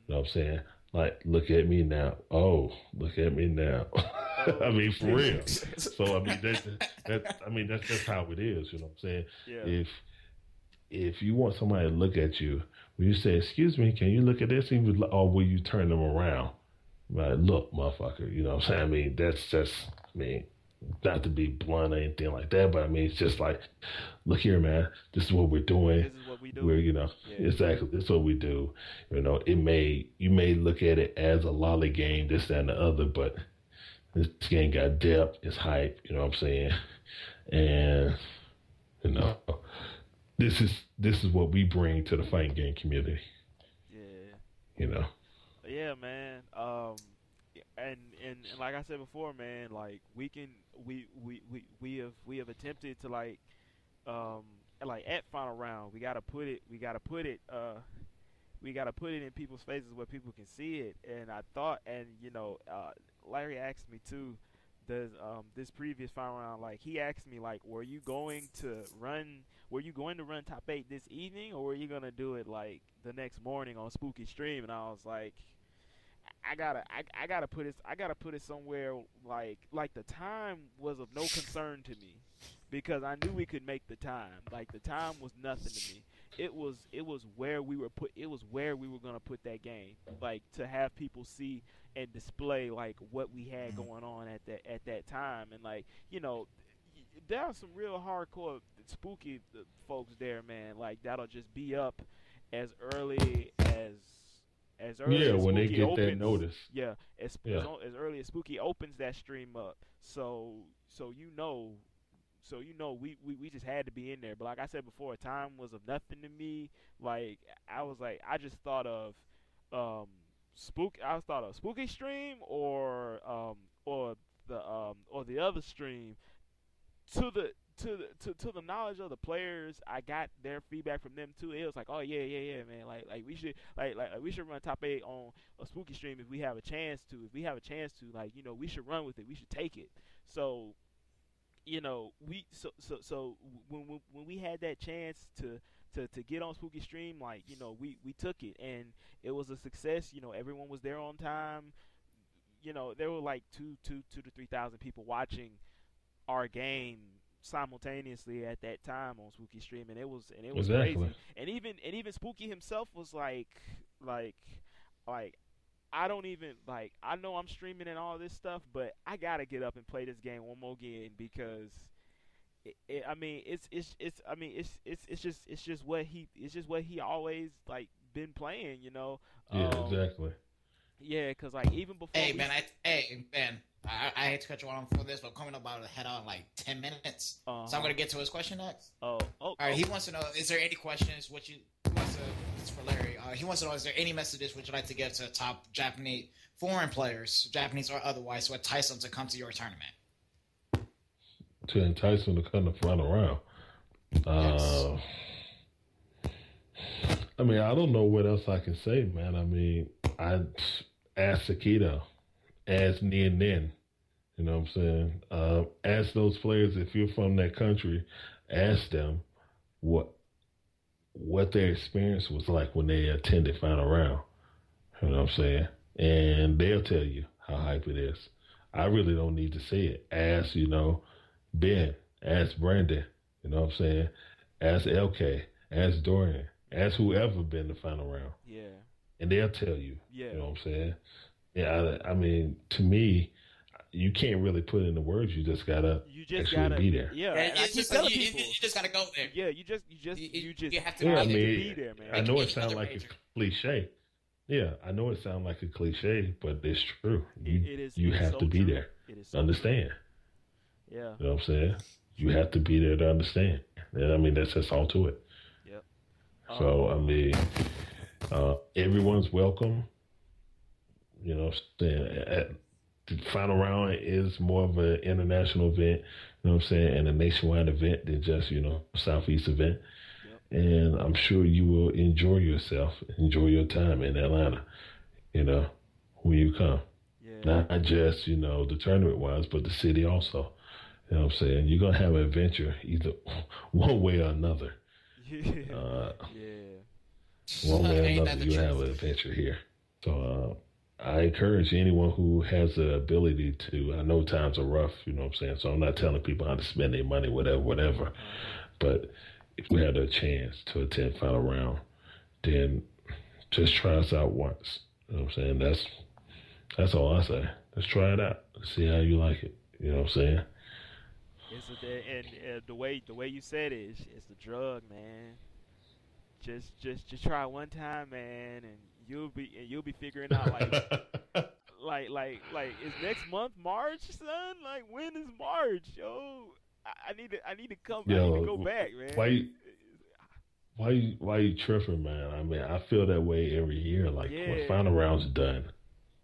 You know what I'm saying? Like, look at me now. Oh, look at me now. I mean, for real. So I mean, that's just how it is. You know what I'm saying? Yeah. If you want somebody to look at you, when you say, "Excuse me, can you look at this?" Or will you turn them around? Like, look, motherfucker. You know what I'm saying? I mean, that's just. I mean, not to be blunt or anything like that, but I mean, it's just like, look here, man. This is what we're doing. This is what we do. We're, exactly. This is what we do. You may look at it as a lolly game, this, that, and the other, but this game got depth, it's hype, you know what I'm saying? And, this is what we bring to the fighting game community. Yeah. You know. Yeah, man. And like I said before, man, like we have attempted to um like at final round, we gotta put it in people's faces where people can see it. And I thought, and Larry asked me too, does this previous final round, like he asked me like, were you going to run top 8 this evening, or were you gonna do it like the next morning on Spooky Stream? And I was like, I gotta put it somewhere like the time was of no concern to me, because I knew we could make the time. Like the time was nothing to me. It was where we were gonna put that game, like to have people see and display like what we had going on at that time. And like, there are some real hardcore spooky folks there, man. Like that'll just be up as early as early Yeah, as when they Spooky get opens. that notice. Yeah, Yeah. as early as Spooky opens that stream up. So we just had to be in there. But like I said before, time was of nothing to me. Like I just thought of Spooky Stream or the other stream, to the knowledge of the players. I got their feedback from them too. It was like, oh yeah, man. Like we should we should run top 8 on a Spooky Stream if we have a chance to. If we have a chance to, like, we should run with it. We should take it. So when we had that chance to get on Spooky Stream, like, we took it, and it was a success. Everyone was there on time. There were like 2,000 to 3,000 people watching our game simultaneously at that time on Spooky Stream, and it was Exactly. crazy. And even Spooky himself was like I don't even, like, I know I'm streaming and all this stuff, but I gotta get up and play this game one more again, because it's just what he always like been playing, Yeah, exactly. Yeah, because like even before. Hey man, I hate to cut you off for this, but coming about to head on like 10 minutes, so I'm gonna get to his question next. All right. He wants to know: is there any questions? It's for Larry. He wants to know: is there any messages would you like to give to top Japanese foreign players, Japanese or otherwise, to entice them to come to your tournament? To entice them to come to front around. Yes. I mean, I don't know what else I can say, man. I mean, I ask Sakita, ask Nin Nin, you know what I'm saying? Ask those players, if you're from that country, ask them what their experience was like when they attended final round. You know what I'm saying? And they'll tell you how hype it is. I really don't need to say it. Ask, Ben, ask Brandon, you know what I'm saying? Ask LK, ask Dorian, ask whoever been the final round. Yeah. And they'll tell you. Yeah. You know what I'm saying? Yeah, I mean, to me, you can't really put in the words. You just gotta be there. Yeah, and I keep telling people, you just gotta go there. Yeah, you have to be there, man. I know it sounds like a cliche. Yeah, I know it sounds like a cliche, but it's true. You have to be there. It is so understand. True. Yeah. You know what I'm saying? You have to be there to understand. And I mean, that's just all to it. Yep. So, I mean, everyone's welcome. You know what I'm saying? The final round is more of an international event, you know what I'm saying, and a nationwide event than just, Southeast event. Yep. And I'm sure you will enjoy yourself, enjoy your time in Atlanta, when you come. Yeah. Not just, the tournament-wise, but the city also. You know what I'm saying? You're going to have an adventure either one way or another. Yeah. One way or another, you have an adventure here. So I encourage anyone who has the ability to, I know times are rough, you know what I'm saying? So I'm not telling people how to spend their money, whatever. But if you had a chance to attend final round, then just try us out once. You know what I'm saying? That's all I say. Just try it out. See how you like it. You know what I'm saying? And the way you said it, it's the drug, man. Just try it one time, man, and you'll be figuring out like is next month March, son? Like, when is March, yo? I need to come. I need to go back, man. why you tripping, man? I mean, I feel that way every year. Like when Yeah. final round's done,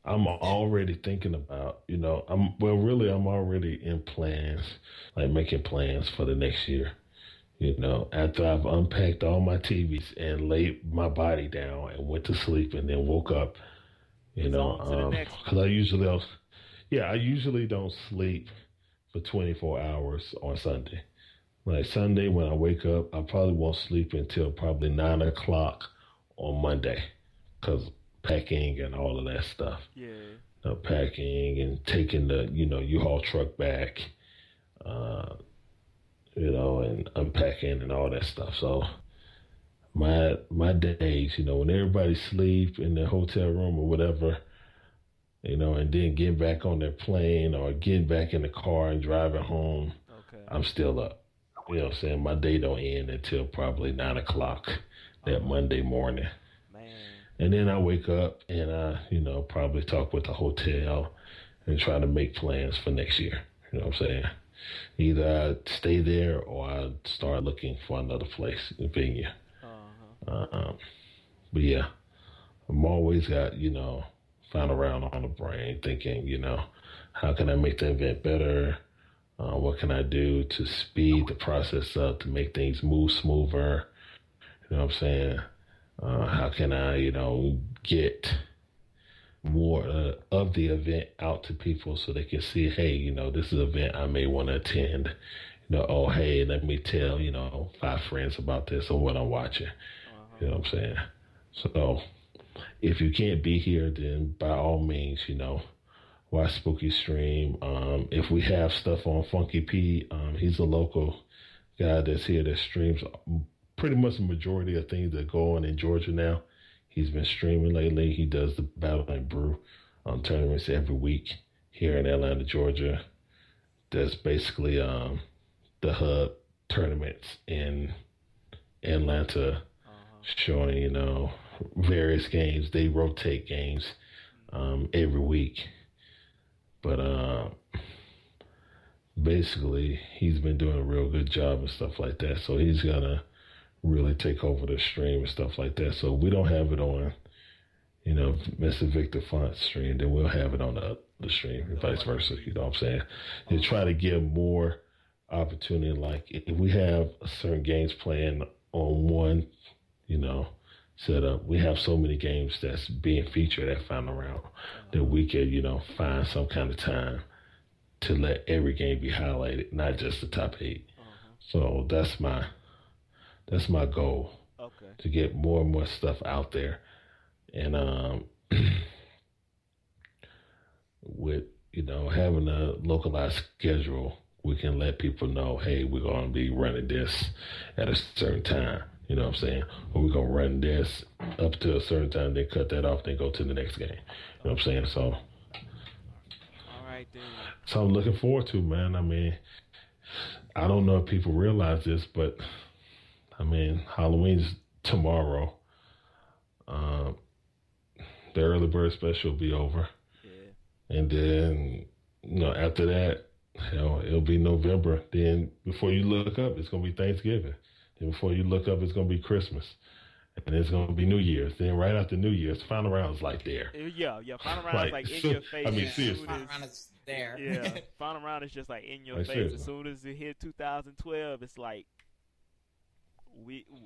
I'm already thinking about, I'm already in plans, like making plans for the next year. After I've unpacked all my TVs and laid my body down and went to sleep and then woke up, It's on to the next one. because I usually don't sleep for 24 hours on Sunday. Like Sunday, when I wake up, I probably won't sleep until probably 9 o'clock on Monday, because packing and all of that stuff. Yeah. Packing and taking the U-Haul truck back, uh, and unpacking and all that stuff. So my days, when everybody sleep in their hotel room or whatever, and then getting back on their plane or getting back in the car and driving home, Okay. I'm still up. You know what I'm saying? My day don't end until probably 9 o'clock that Monday morning. Man. And then I wake up and I, probably talk with the hotel and try to make plans for next year. You know what I'm saying? Either I stay there or I start looking for another place, venue. Uh-huh. Um, but yeah, I'm always got, final round on the brain thinking, how can I make the event better? What can I do to speed the process up to make things move smoother? You know what I'm saying? How can I, get more of the event out to people so they can see, hey, this is an event I may want to attend. Oh, hey, let me tell, 5 friends about this or what I'm watching. Uh-huh. You know what I'm saying? So if you can't be here, then by all means, watch Spooky stream. If we have stuff on Funky P, he's a local guy that's here that streams pretty much the majority of things that go on in Georgia now. He's been streaming lately. He does the Battle and Brew tournaments every week here in Atlanta, Georgia. That's basically the hub tournaments in Atlanta, Uh-huh. showing various games. They rotate games every week, but basically he's been doing a real good job and stuff like that. So he's gonna really take over the stream and stuff like that. So we don't have it on, Mr. Victor Font's stream, then we'll have it on the other stream and vice versa. You know what I'm saying? To try to give more opportunity. Like if we have certain games playing on one, setup, we have so many games that's being featured at final round that we could, find some kind of time to let every game be highlighted, not just the top 8. Uh-huh. So that's my goal, Okay. to get more and more stuff out there. And with having a localized schedule, we can let people know, hey, we're going to be running this at a certain time. You know what I'm saying? Or we're going to run this up to a certain time, then cut that off, then go to the next game. You know what I'm saying? All right then. So I'm looking forward to, man. I mean, I don't know if people realize this, but I mean, Halloween's tomorrow. The early bird special will be over. Yeah. And then, after that, it'll be November. Then before you look up, it's going to be Thanksgiving. Then before you look up, it's going to be Christmas. And it's going to be New Year's. Then right after New Year's, final round is like there. Yeah. Final round is like in your face. I mean, as seriously. Final round is there. Yeah. Final round is just like in your Like, face. seriously. As soon as it hit 2012, it's like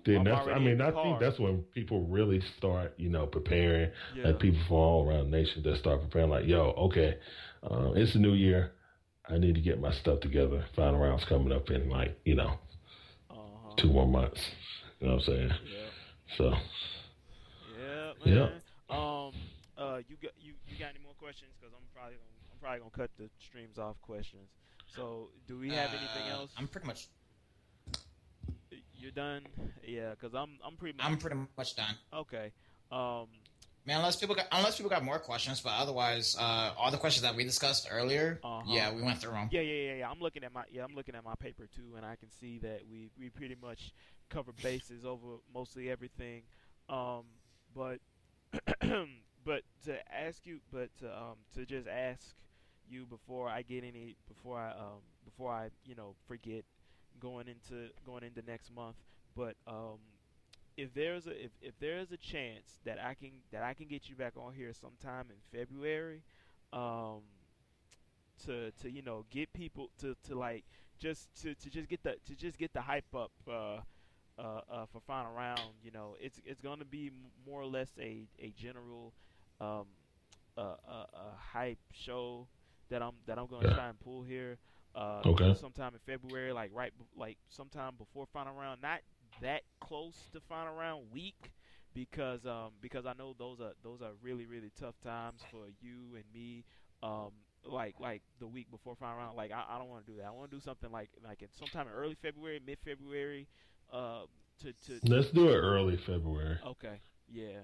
Then I'm I already in the I car. think that's when people really start, preparing. Yeah. Like people from all around the nation that start preparing. Like, yo, okay, it's a new year. I need to get my stuff together. Final round's coming up in Uh-huh. 2 more months. You know what I'm saying? Yeah. So Yeah, yeah. man. You got any more questions? Because I'm probably gonna cut the streams off questions. So, do we have anything else? I'm pretty much. You're done? Yeah, because I'm pretty much. I'm pretty much done. Okay. Man, unless people got more questions, but otherwise, all the questions that we discussed earlier, yeah, we went through them. Yeah. I'm looking at my paper too, and I can see that we pretty much cover bases over mostly everything. But but to just ask you before I forget going into next month. But if there is a chance that I can get you back on here sometime in February, um, to get people to like to just get the hype up for final round. It's gonna be more or less a general um hype show that I'm gonna Yeah. try and pull here. Okay. Sometime in February, like like sometime before final round, not that close to final round week, because I know those are really really tough times for you and me. Um, like the week before final round, like I don't want to do that. I want to do something like sometime in early February, mid February. Uh, to Let's do it early February. Okay, yeah,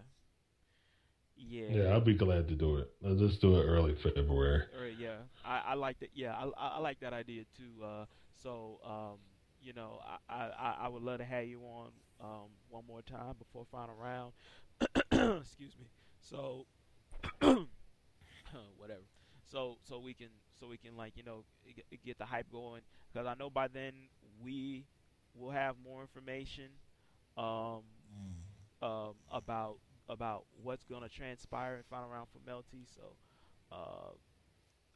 Yeah, yeah. I'll be glad to do it. Let's just do it early February. Yeah, I like that. Yeah, I like that idea too. So I would love to have you on one more time before final round. Excuse me. So whatever. So we can like get the hype going, because I know by then we will have more information um about what's gonna transpire in final round for Melty. So uh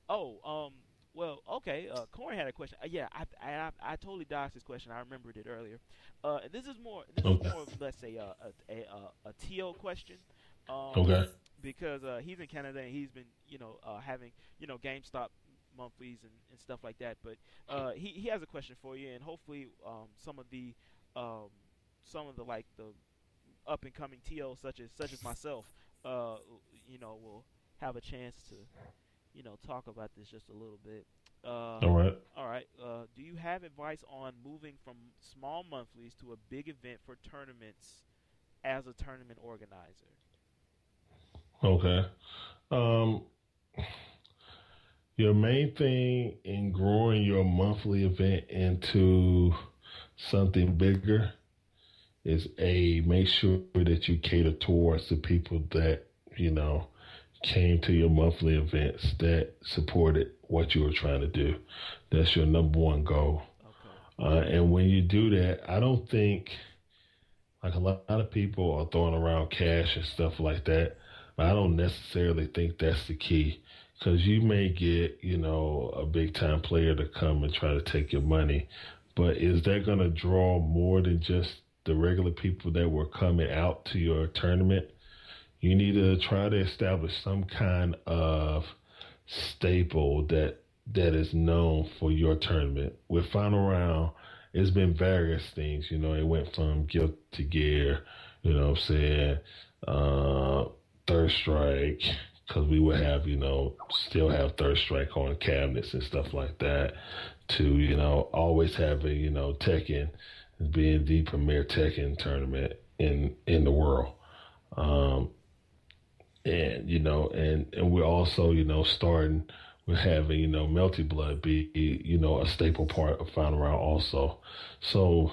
Oh, well, okay. Corn had a question. Yeah, I totally dodged this question. I remembered it earlier. And this is Okay. more of, let's say, a TO question. Um, Okay. because he's in Canada and he's been having GameStop monthlies and stuff like that. But he has a question for you, and hopefully um some of the like the up and coming TOs such as myself uh will have a chance to talk about this just a little bit. All right. All right. Do you have advice on moving from small monthlies to a big event for tournaments as a tournament organizer? Okay. Um, your main thing in growing your monthly event into something bigger is make sure that you cater towards the people that, you know, came to your monthly events that supported what you were trying to do. That's your number one goal. Okay. And when you do that, I don't think like a lot of people are throwing around cash and stuff like that. But I don't necessarily think that's the key, because you may get, a big time player to come and try to take your money. But is that going to draw more than just the regular people that were coming out to your tournament? You need to try to establish some kind of staple that is known for your tournament. With final round, it's been various things. It went from Guilty Gear, what I'm saying, Third Strike, because we would have, still have Third Strike on cabinets and stuff like that, to, always having, Tekken being the premier Tekken tournament in the world. Um, and we're also, starting with having, Melty Blood be, a staple part of final round also. So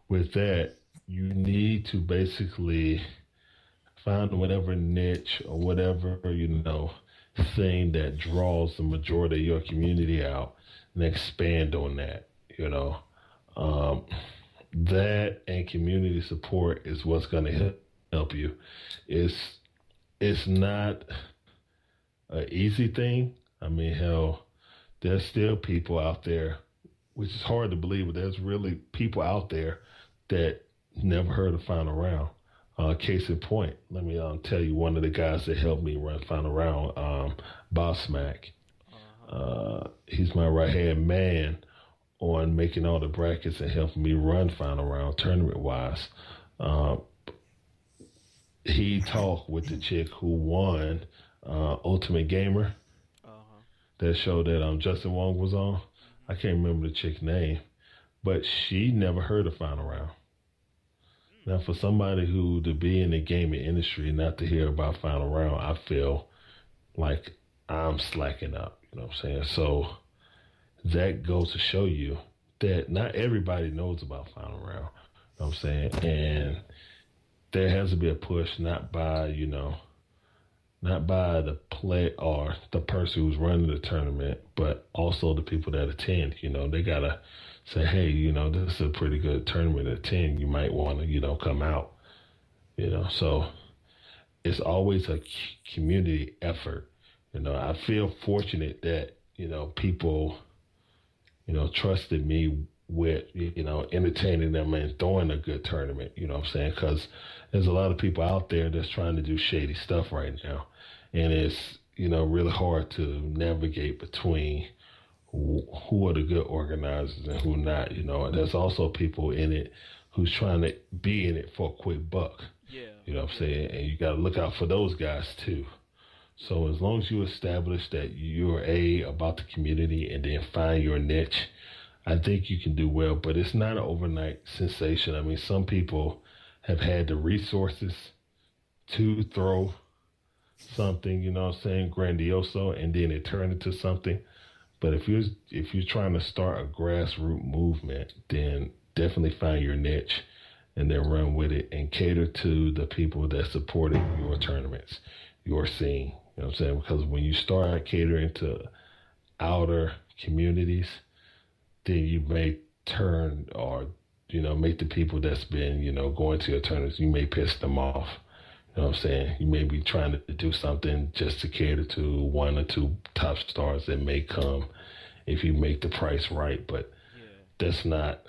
with that, you need to basically find whatever niche or whatever, thing that draws the majority of your community out and expand on that, Um, that and community support is what's going to help you. It's it's not an easy thing. I mean, hell, there's still people out there, which is hard to believe, but there's really people out there that never heard of Final Round. Case in point, let me tell you one of the guys that helped me run Final Round, Boss Mac. He's my right hand man on making all the brackets and helping me run Final Round tournament wise. He talked with the chick who won Ultimate Gamer, Uh-huh. that show that Justin Wong was on. I can't remember the chick's name, but she never heard of Final Round. Now, for somebody who to be in the gaming industry not to hear about Final Round, I feel like I'm slacking up. You know what I'm saying? So that goes to show you that not everybody knows about Final Round. You know what I'm saying? And there has to be a push, not by, not by the play or the person who's running the tournament, but also the people that attend. They gotta say, hey, this is a pretty good tournament to attend. You might want to, come out. So it's always a community effort. I feel fortunate that people trusted me with entertaining them and throwing a good tournament. You know what I'm saying? Because there's a lot of people out there that's trying to do shady stuff right now, and it's really hard to navigate between who are the good organizers and who not. And there's also people in it who's trying to be in it for a quick buck. Yeah. You know what I'm saying? And you got to look out for those guys too. So as long as you establish that you're about the community and then find your niche, I think you can do well. But it's not an overnight sensation. I mean, some people have had the resources to throw something, grandioso, and then it turned into something. But if you're trying to start a grassroots movement, then definitely find your niche and then run with it and cater to the people that supported your tournaments, your scene. You know what I'm saying? Because when you start catering to outer communities, then you may turn or, make the people that's been, going to your tournaments, you may piss them off. You know what I'm saying? You may be trying to do something just to cater to one or two top stars that may come if you make the price right. But that's not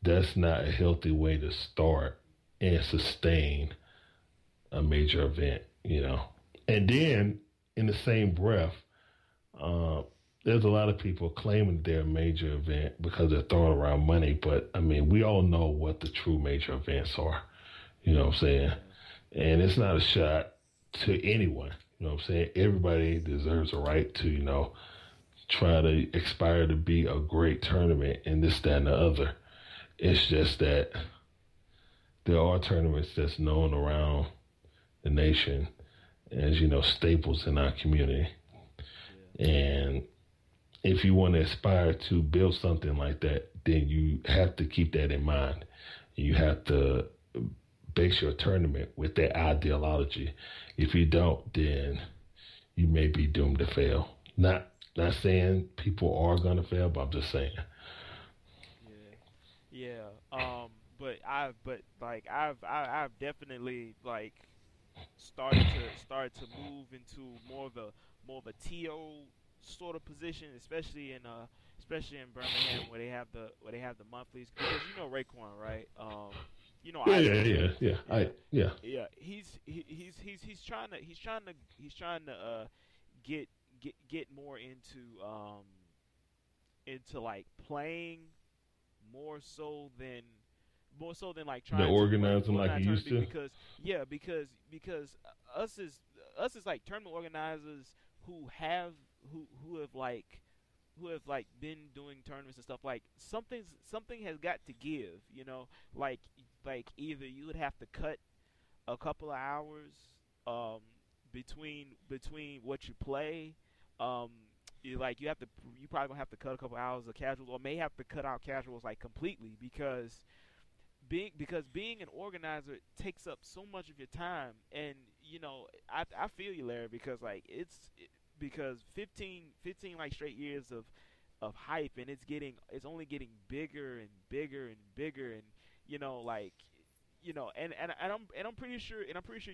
a healthy way to start and sustain a major event, And then in the same breath, there's a lot of people claiming they're a major event because they're throwing around money. But, I mean, we all know what the true major events are. You know what I'm saying? And it's not a shot to anyone. You know what I'm saying? Everybody deserves a right to, try to aspire to be a great tournament and this, that, and the other. It's just that there are tournaments that's known around the nation as, staples in our community. Yeah. And if you want to aspire to build something like that, then you have to keep that in mind. You have to base your tournament with that ideology. If you don't, then you may be doomed to fail. Not saying people are going to fail, but I'm just saying. Yeah. But I've definitely started to move into more of a TO sort of position, especially in Birmingham where they have the monthlies, because Raekwon, right? Yeah. He's trying to get more into like playing more so than like trying the organizing to like he used to. Because us is like tournament organizers who have been doing tournaments and stuff, like something has got to give, like either you would have to cut a couple of hours between what you play. You probably gonna have to cut a couple hours of casuals, or may have to cut out casuals like completely, because being an organizer takes up so much of your time. And I feel you, Larry, because because 15 like straight years of hype, and it's only getting bigger and bigger and bigger, and I'm pretty sure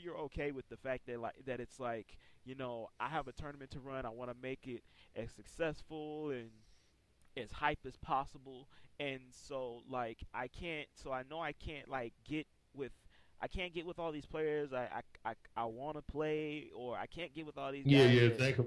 you're okay with the fact that it's like, I have a tournament to run, I want to make it as successful and as hype as possible, and so I know I can't get with all these players I want to play, or I can't get with all these guys. Yeah, exactly.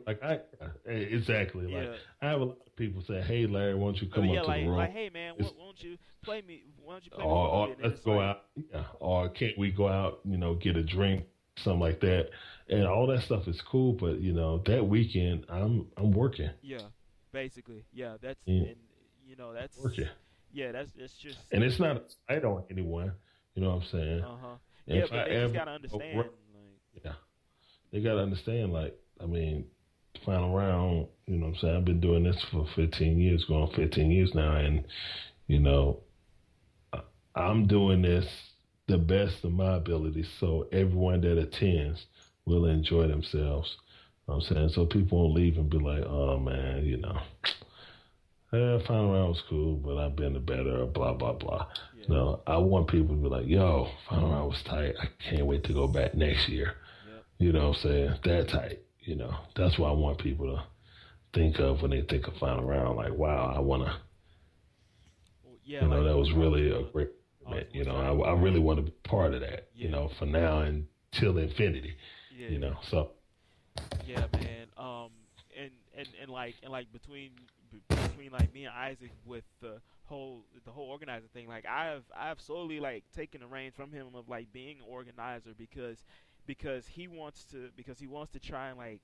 Exactly. Yeah. Like, I have a lot of people say, "Hey, Larry, why don't you come up to the room?" Like, hey man, why don't you play me? Why don't you play or me? Let's go out. Yeah. Or can't we go out? Get a drink, something like that. And all that stuff is cool, but that weekend I'm working. Yeah, basically. Yeah, that's that's working. Yeah, that's just. And it's not a slight on anyone. You know what I'm saying? Yeah, but they just gotta understand. They gotta understand. Final round. You know what I'm saying? I've been doing this for 15 years, going on 15 years now, and I'm doing this the best of my ability. So everyone that attends will enjoy themselves. I'm saying, so people won't leave and be like, oh man, final round was cool, but I've been the better, blah, blah, blah. Yeah. No, I want people to be like, yo, final round was tight. I can't wait to go back next year. Yep. You know what I'm saying? That tight. That's what I want people to think of when they think of final round. Like, wow, I want to, yeah, like, that was really a great event. I really want to be part of that, yeah. For now until infinity, Yeah. so. Yeah, man. And between like me and Isaac with the whole organizer thing, like I've slowly like taken the reins from him of like being an organizer because he wants to try and like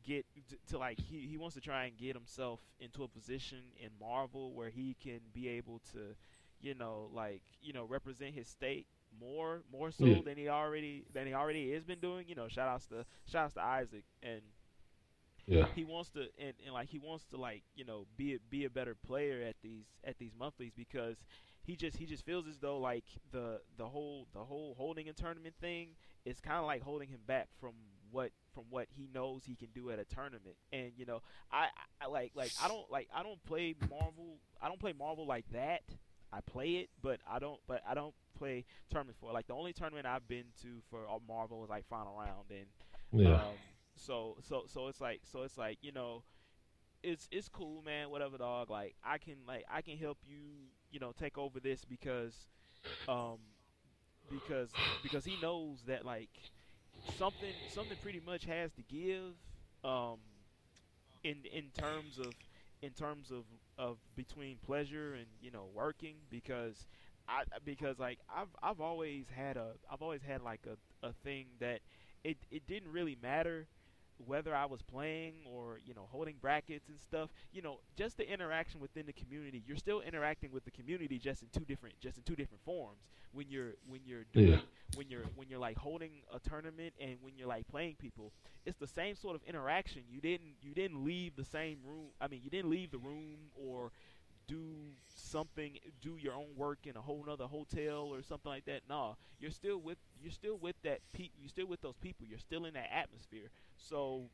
get to like he wants to try and get himself into a position in Marvel where he can be able to represent his state more so Yeah. than he already has been doing. Shout outs to Isaac. And Yeah. he wants to and like he wants to like be a better player at these monthlies, because he just feels as though like the whole holding a tournament thing is kind of like holding him back from what he knows he can do at a tournament. And I I don't play Marvel like that. I play it, but I don't play tournament for it. Like the only tournament I've been to for Marvel was like final round. And Yeah. so it's like it's cool, man, whatever, dog. Like I can help you take over this um because he knows that like something pretty much has to give, um in terms of between pleasure and working, because like I've always had like a thing that it didn't really matter whether I was playing or holding brackets and stuff. Just the interaction within the community. You're still interacting with the community, just in two different forms. When you're doing Yeah. when you're like holding a tournament and when you're like playing people, it's the same sort of interaction. You didn't leave the same room. I mean, you didn't leave the room or do your own work in a whole nother hotel or something like that. Nah, you're still with you're still with those people. You're still in that atmosphere. So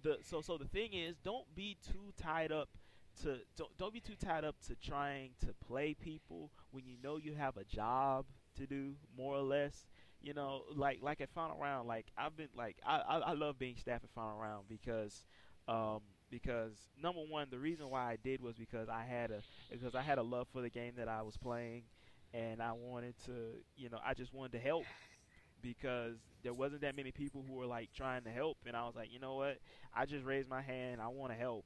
the thing is, don't be too tied up don't be too tied up to trying to play people when you know you have a job to do, more or less. Like at final round, like I've been like I love being staff at final round um because number one, the reason why I did was because I had a love for the game that I was playing, and I wanted to I just wanted to help, because there wasn't that many people who were like trying to help, and I was like, you know what, I just raised my hand, I want to help.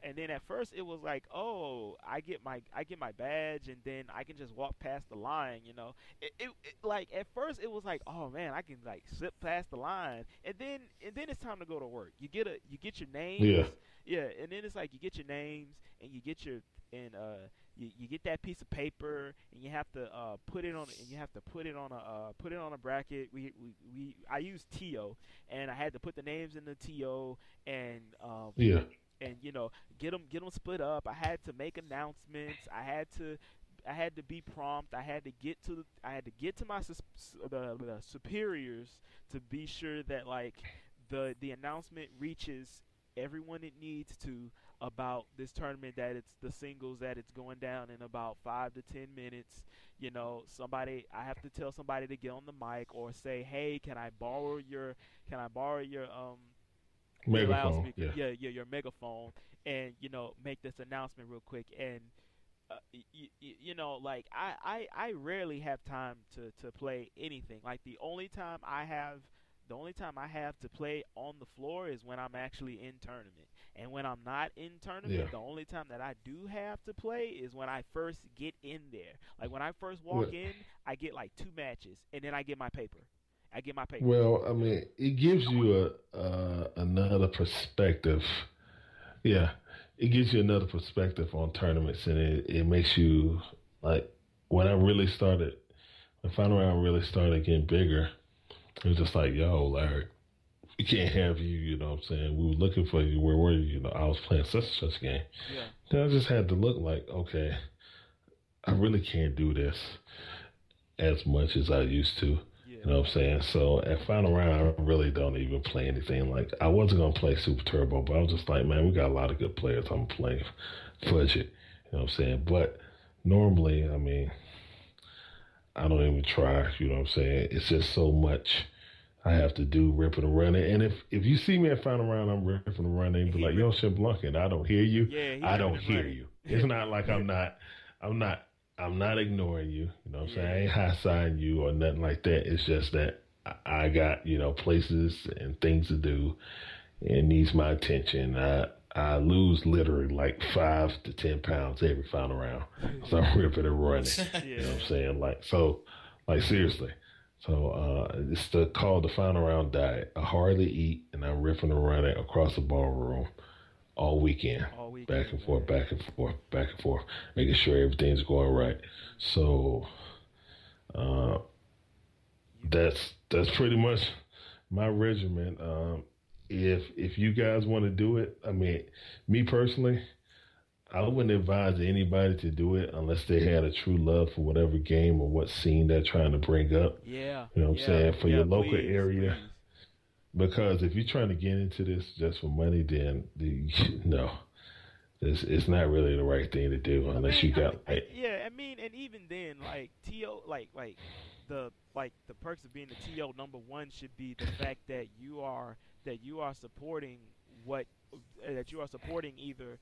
And then at first it was like, oh, I get my badge and then I can just walk past the line. It like at first it was like, oh man, I can like slip past the line, and then it's time to go to work. You get your names. Yeah. Yeah, and then it's like you get your names and you get your and you get that piece of paper, and you have to put it on a bracket. I used TO, and I had to put the names in the TO, and Yeah. and get them split up. I had to make announcements. I had to be prompt. I had to get to my the superiors to be sure that like the announcement reaches everyone it needs to about this tournament, that it's the singles, that it's going down in about 5 to 10 minutes. I have to tell somebody to get on the mic or say, hey, can I borrow your your Megaphone. loudspeaker, Yeah. your megaphone, and make this announcement real quick. And like I rarely have time to play anything. Like the only time I have to play on the floor is when I'm actually in tournament. And when I'm not in tournament, Yeah. the only time that I do have to play is when I first get in there. Like when I first walk in, I get like 2 matches, and then I get my paper. Well, I mean, it gives you another perspective. Yeah, it gives you another perspective on tournaments, and it makes you like when final round really started getting bigger. It was just like, yo, Larry, we can't have you. You know what I'm saying? We were looking for you. Where were you? I was playing such and such game. Yeah. Then I just had to look like, okay, I really can't do this as much as I used to. Yeah. Yeah. You know what I'm saying? So at final round, I really don't even play anything like I wasn't gonna play Super Turbo, but I was just like, man, we got a lot of good players. I'm playing Fudge it. You know what I'm saying? But normally, I mean, I don't even try. You know what I'm saying? It's just so much I have to do ripping and running. And if you see me at final round, I'm ripping and running, but He like, rip. yo, Shinblunka, and I don't hear you. Yeah, he I ripping don't and hear running. you. It's not like I'm not, I'm not ignoring you. You know what I'm saying? I Yeah. ain't high signing you or nothing like that. It's just that I got, places and things to do and needs my attention. I lose literally like 5 to 10 pounds every final round. So I'm ripping and running. You know what I'm Yeah. saying? Like seriously. So it's called the final round diet. I hardly eat, and I'm ripping and running across the ballroom all weekend, All back weekend, and forth, man. back and forth, back and forth, making sure everything's going right. So uh, You. that's pretty much my regimen. If you guys want to do it, I mean, me personally, I wouldn't advise anybody to do it unless they had a true love for whatever game or what scene they're trying to bring up. Yeah. You know what I'm Yeah. saying? For your Yeah. local Please. area. Please. Because if you're trying to get into this just for money, then no, it's not really the right thing to do unless you got like, Yeah. I mean, and even then, like to, the perks of being the TO #1 should be the fact that you are supporting what that you are supporting either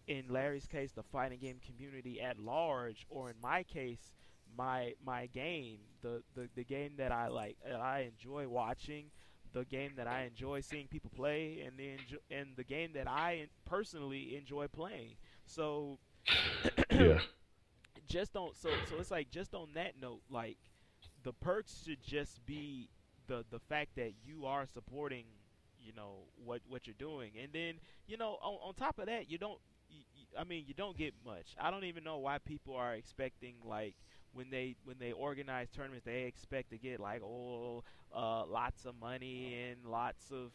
in Larry's case the fighting game community at large, or in my case my game, the game that I like, that I enjoy watching, the game that I enjoy seeing people play, and the game that I personally enjoy playing. So yeah, just don't so it's like, just on that note, like, the perks should just be the fact that you are supporting, what you're doing. And then, on top of that, you don't I mean, you don't get much. I don't even know why people are expecting, like, when they organize tournaments, they expect to get, like, lots of money and lots of,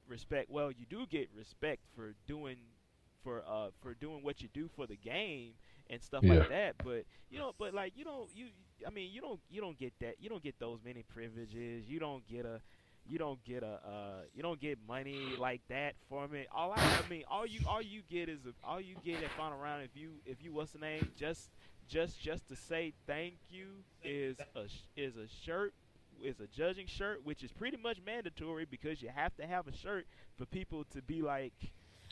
respect. Well, you do get respect for doing what you do for the game and stuff yeah, like that. But like, I mean, you don't get that. You don't get those many privileges. You don't get money like that from it. I mean, all you get all you get at final round, if you what's the name, just to say thank you, is a shirt, is a judging shirt, which is pretty much mandatory because you have to have a shirt for people to be like,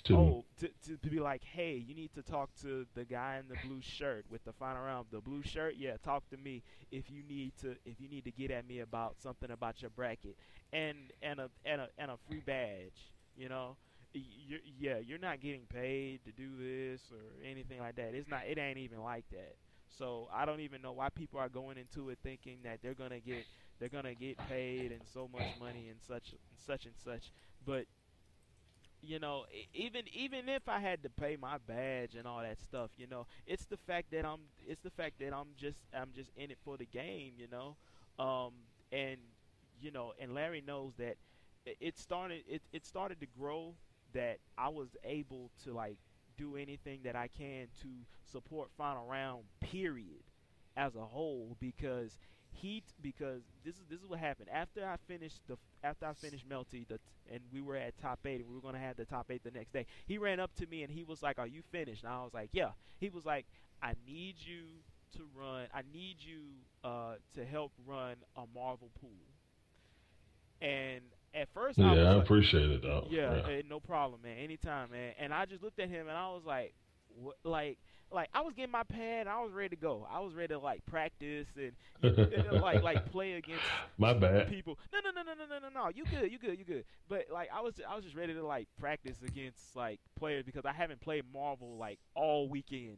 to oh, to be like, hey, you need to talk to the guy in the blue shirt with the final round. The blue shirt, yeah, talk to me if you need to get at me about something about your bracket, and a free badge. You're not getting paid to do this or anything like that. It ain't even like that. So I don't even know why people are going into it thinking that they're gonna get paid and so much money and such. But even if I had to pay my badge and all that stuff, it's the fact that I'm just in it for the game. um, and and Larry knows that it started to grow, that I was able to, like, do anything that I can to support final round, period, as a whole, because this is what happened after I finished Melty, and we were at top 8, and we were gonna have the top 8 the next day. He ran up to me and he was like, "Are you finished?" And I was like, "Yeah." He was like, I need you to help run a Marvel pool." And at first I yeah. was I like, appreciate it though. yeah, Yeah, no problem, man. Anytime, man. And I just looked at him and I was like, what, like I was getting my pad and I was ready to go. I was ready to, like, practice and like play against my bad. people. No, no, no, no, no, no, no, no. You good, you good, you good. But, like, I was just ready to, like, practice against, like, players because I haven't played Marvel, like, all weekend.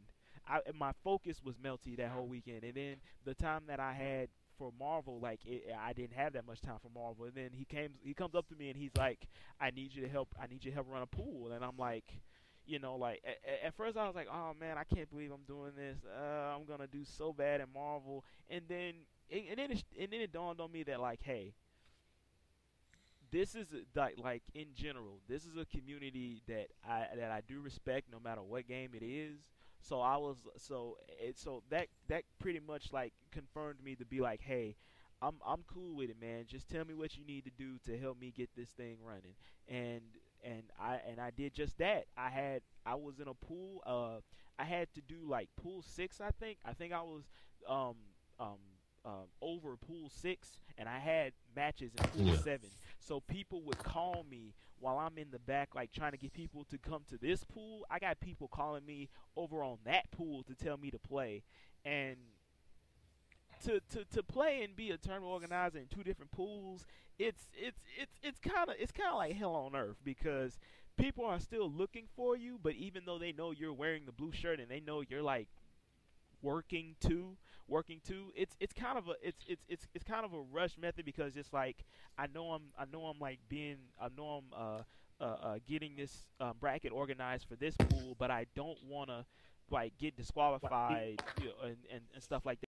My focus was Melty that whole weekend, and then the time that I had for Marvel, like, I didn't have that much time for Marvel. And then he comes up to me and he's like, I need you to help run a pool." And I'm like, like, at first I was like, "Oh man, I can't believe I'm doing this. I'm gonna do so bad in Marvel." And then it dawned on me that, like, hey, this is like, in general, this is a community that I do respect no matter what game it is. So that pretty much, like, confirmed me to be like, hey, I'm cool with it, man. Just tell me what you need to do to help me get this thing running. And I did just that. I was in a pool. I had to do like pool 6, I think. I think I was um um over pool 6, and I had matches in pool Yeah. 7. So people would call me while I'm in the back, like trying to get people to come to this pool. I got people calling me over on that pool to tell me to play, and to play and be a tournament organizer in two different pools, it's kind of like hell on earth, because people are still looking for you, but even though they know you're wearing the blue shirt and they know you're like working too it's kind of a it's kind of a rush method, because it's like I know I'm like being I know I'm getting this bracket organized for this pool, but I don't want to like get disqualified, and stuff like